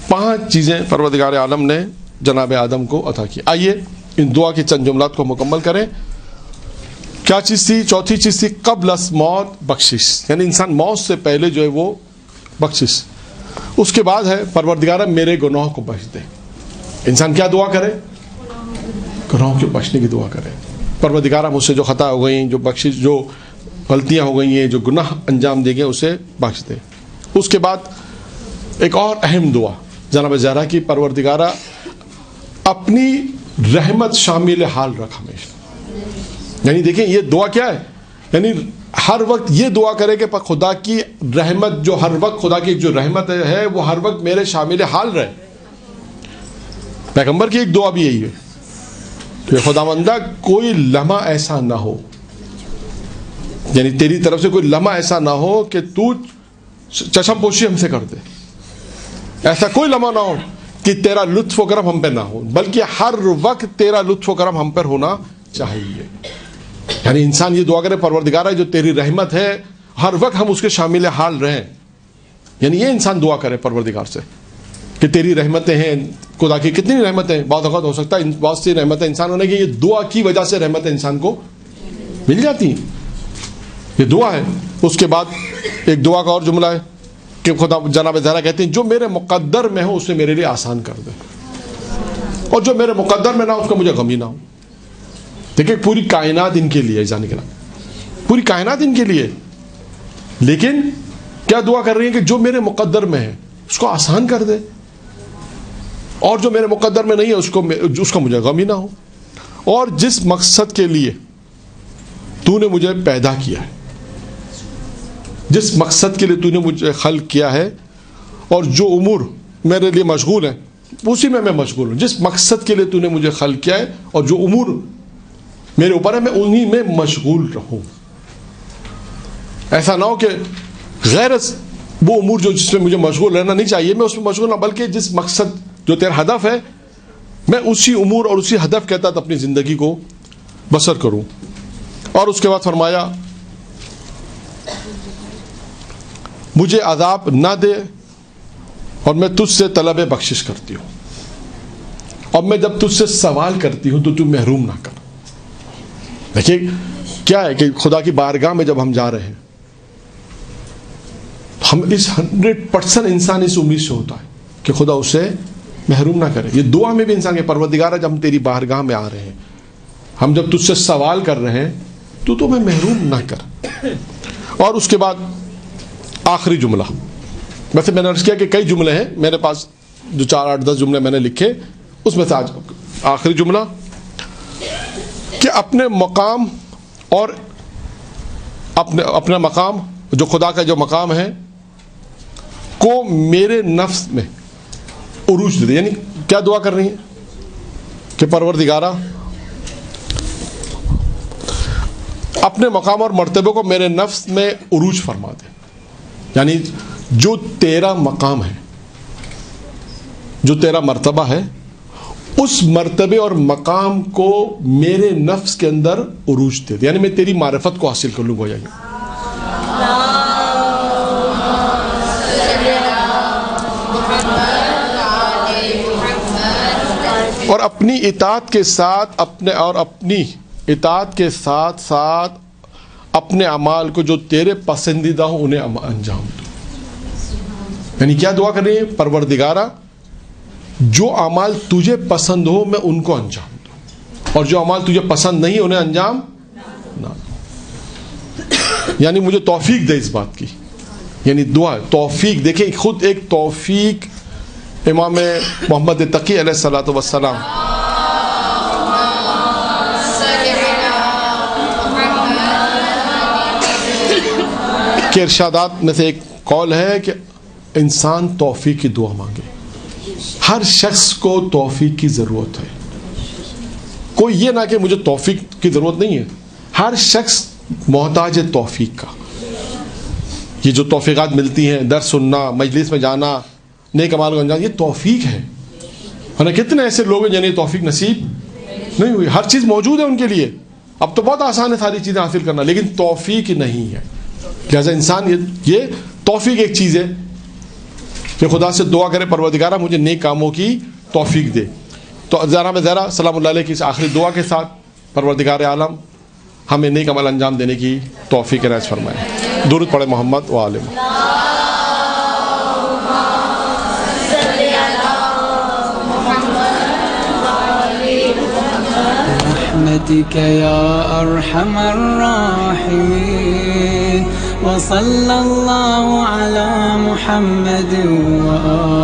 5 چیزیں پروردگار عالم نے جناب آدم کو عطا کی. آئیے ان دعا کے چند جملات کو مکمل کریں. کیا چیز تھی؟ چوتھی چیز تھی قبل از موت بخشش، یعنی انسان موت سے پہلے جو ہے وہ بخشش. اس کے بعد ہے پروردگار میرے گناہ کو بخش دے. انسان کیا دعا کرے؟ گناہوں کے بخشنے کی دعا کرے. پروردگار مجھ سے جو خطا ہو گئی، جو بخشش، جو غلطیاں ہو گئی ہیں، جو گناہ انجام دے گئے اسے بخش دے. اس کے بعد ایک اور اہم دعا جناب زہرا کی، پروردگارہ اپنی رحمت شامل حال رکھ ہمیشہ. یعنی دیکھیں یہ دعا کیا ہے، یعنی ہر وقت یہ دعا کرے کہ خدا کی رحمت جو ہر وقت، خدا کی جو رحمت ہے وہ ہر وقت میرے شامل حال رہے. پیغمبر کی ایک دعا بھی یہی ہے کہ خداوندہ کوئی لمحہ ایسا نہ ہو، یعنی تیری طرف سے کوئی لمحہ ایسا نہ ہو کہ تو چشم پوشی ہم سے کر دے. ایسا کوئی لمحہ نہ ہو کہ تیرا لطف و کرم ہم پہ نہ ہو، بلکہ ہر وقت تیرا لطف و کرم ہم پر ہونا چاہیے. یعنی انسان یہ دعا کرے پروردگارہ جو تیری رحمت ہے ہر وقت ہم اس کے شامل حال رہیں. یعنی یہ انسان دعا کرے پروردگار سے کہ تیری رحمتیں ہیں. خدا کی کتنی رحمتیں ہیں. بعض اوقات ہو سکتا ہے بہت سی رحمتیں انسان ہونے کی، یہ دعا کی وجہ سے رحمتیں انسان کو مل جاتی ہیں. یہ دعا ہے. اس کے بعد ایک دعا کا اور جملہ ہے کہ خدا جناب زہرا کہتے ہیں جو میرے مقدر میں ہو اسے میرے لیے آسان کر دے، اور جو میرے مقدر میں نہ ہو اس کا مجھے غم ہی نہ ہو. دیکھیں پوری کائنات ان کے لیے جانے کے نام، پوری کائنات ان کے لیے، لیکن کیا دعا کر رہی ہیں کہ جو میرے مقدر میں ہے اس کو آسان کر دے، اور جو میرے مقدر میں نہیں ہے اس کا مجھے غم ہی نہ ہو. اور جس مقصد کے لیے تو نے مجھے پیدا کیا ہے، جس مقصد کے لیے تو نے مجھے خلق کیا ہے، اور جو امور میرے لیے مشغول ہیں اسی میں مشغول ہوں. جس مقصد کے لیے تو نے مجھے خلق کیا ہے اور جو امور میرے اوپر ہے میں انہی میں مشغول رہوں. ایسا نہ ہو کہ غیر وہ امور جس میں مجھے مشغول رہنا نہیں چاہیے میں اس میں مشغول نہ، بلکہ جس مقصد جو تیرا ہدف ہے میں اسی امور اور اسی ہدف کے تحت اپنی زندگی کو بسر کروں. اور اس کے بعد فرمایا مجھے عذاب نہ دے اور میں تجھ سے طلب بخشش کرتی ہوں، اور میں جب تجھ سے سوال کرتی ہوں تو محروم نہ کر. دیکھیے کیا ہے کہ خدا کی بارگاہ میں جب ہم جا رہے ہیں ہم اس 100% انسان اس امید سے ہوتا ہے کہ خدا اسے محروم نہ کرے. یہ دعا میں بھی انسان کے پروردگارہ جب ہم تیری بارگاہ میں آ رہے ہیں، ہم جب تجھ سے سوال کر رہے ہیں تو تمہیں محروم نہ کر. اور اس کے بعد آخری جملہ، ویسے میں نے عرض کیا کہ کئی جملے ہیں میرے پاس، جو 4 8 10 جملے میں نے لکھے، اس میں سے آج آخری جملہ کہ اپنے مقام اور اپنا مقام جو خدا کا جو مقام ہے کو میرے نفس میں عروج دے. یعنی کیا دعا کر رہی ہیں کہ پروردگارہ اپنے مقام اور مرتبے کو میرے نفس میں عروج فرما دے. یعنی جو تیرا مقام ہے، جو تیرا مرتبہ ہے، اس مرتبے اور مقام کو میرے نفس کے اندر عروج دے دے. یعنی میں تیری معرفت کو حاصل کر لوں گا. اور اپنی اطاعت کے ساتھ اپنی اطاعت کے ساتھ ساتھ اپنے اعمال کو جو تیرے پسندیدہ ہوں انہیں انجام دو. یعنی کیا دعا کر رہی ہے پروردگارہ جو اعمال تجھے پسند ہو میں ان کو انجام دوں، اور جو اعمال تجھے پسند نہیں انہیں انجام نہ دو. یعنی مجھے توفیق دے اس بات کی. یعنی دعا توفیق. دیکھیں خود ایک توفیق امام محمد تقی علیہ الصلوۃ والسلام کے ارشادات میں سے ایک قول ہے کہ انسان توفیق کی دعا مانگے. ہر شخص کو توفیق کی ضرورت ہے. کوئی یہ نہ کہ مجھے توفیق کی ضرورت نہیں ہے، ہر شخص محتاج ہے توفیق کا. یہ جو توفیقات ملتی ہیں، درس سننا، مجلس میں جانا، نیک اعمال کو انجام، یہ توفیق ہے. ورنہ کتنے ایسے لوگ ہیں جنہیں توفیق نصیب نہیں ہوئی. ہر چیز موجود ہے ان کے لیے، اب تو بہت آسان ہے ساری چیزیں حاصل کرنا، لیکن توفیق نہیں ہے. لہٰذا انسان یہ توفیق ایک چیز ہے کہ خدا سے دعا کرے پروردگارہ مجھے نیک کاموں کی توفیق دے. تو جناب زہرا سلام اللہ علیہ کی اس آخری دعا کے ساتھ پروردگار عالم ہمیں نیک عمل انجام دینے کی توفیق عنایت فرمائے. درود پڑھے محمد و آل محمد. برحمتك يا أرحم الراحمين وصلى الله على محمد وآله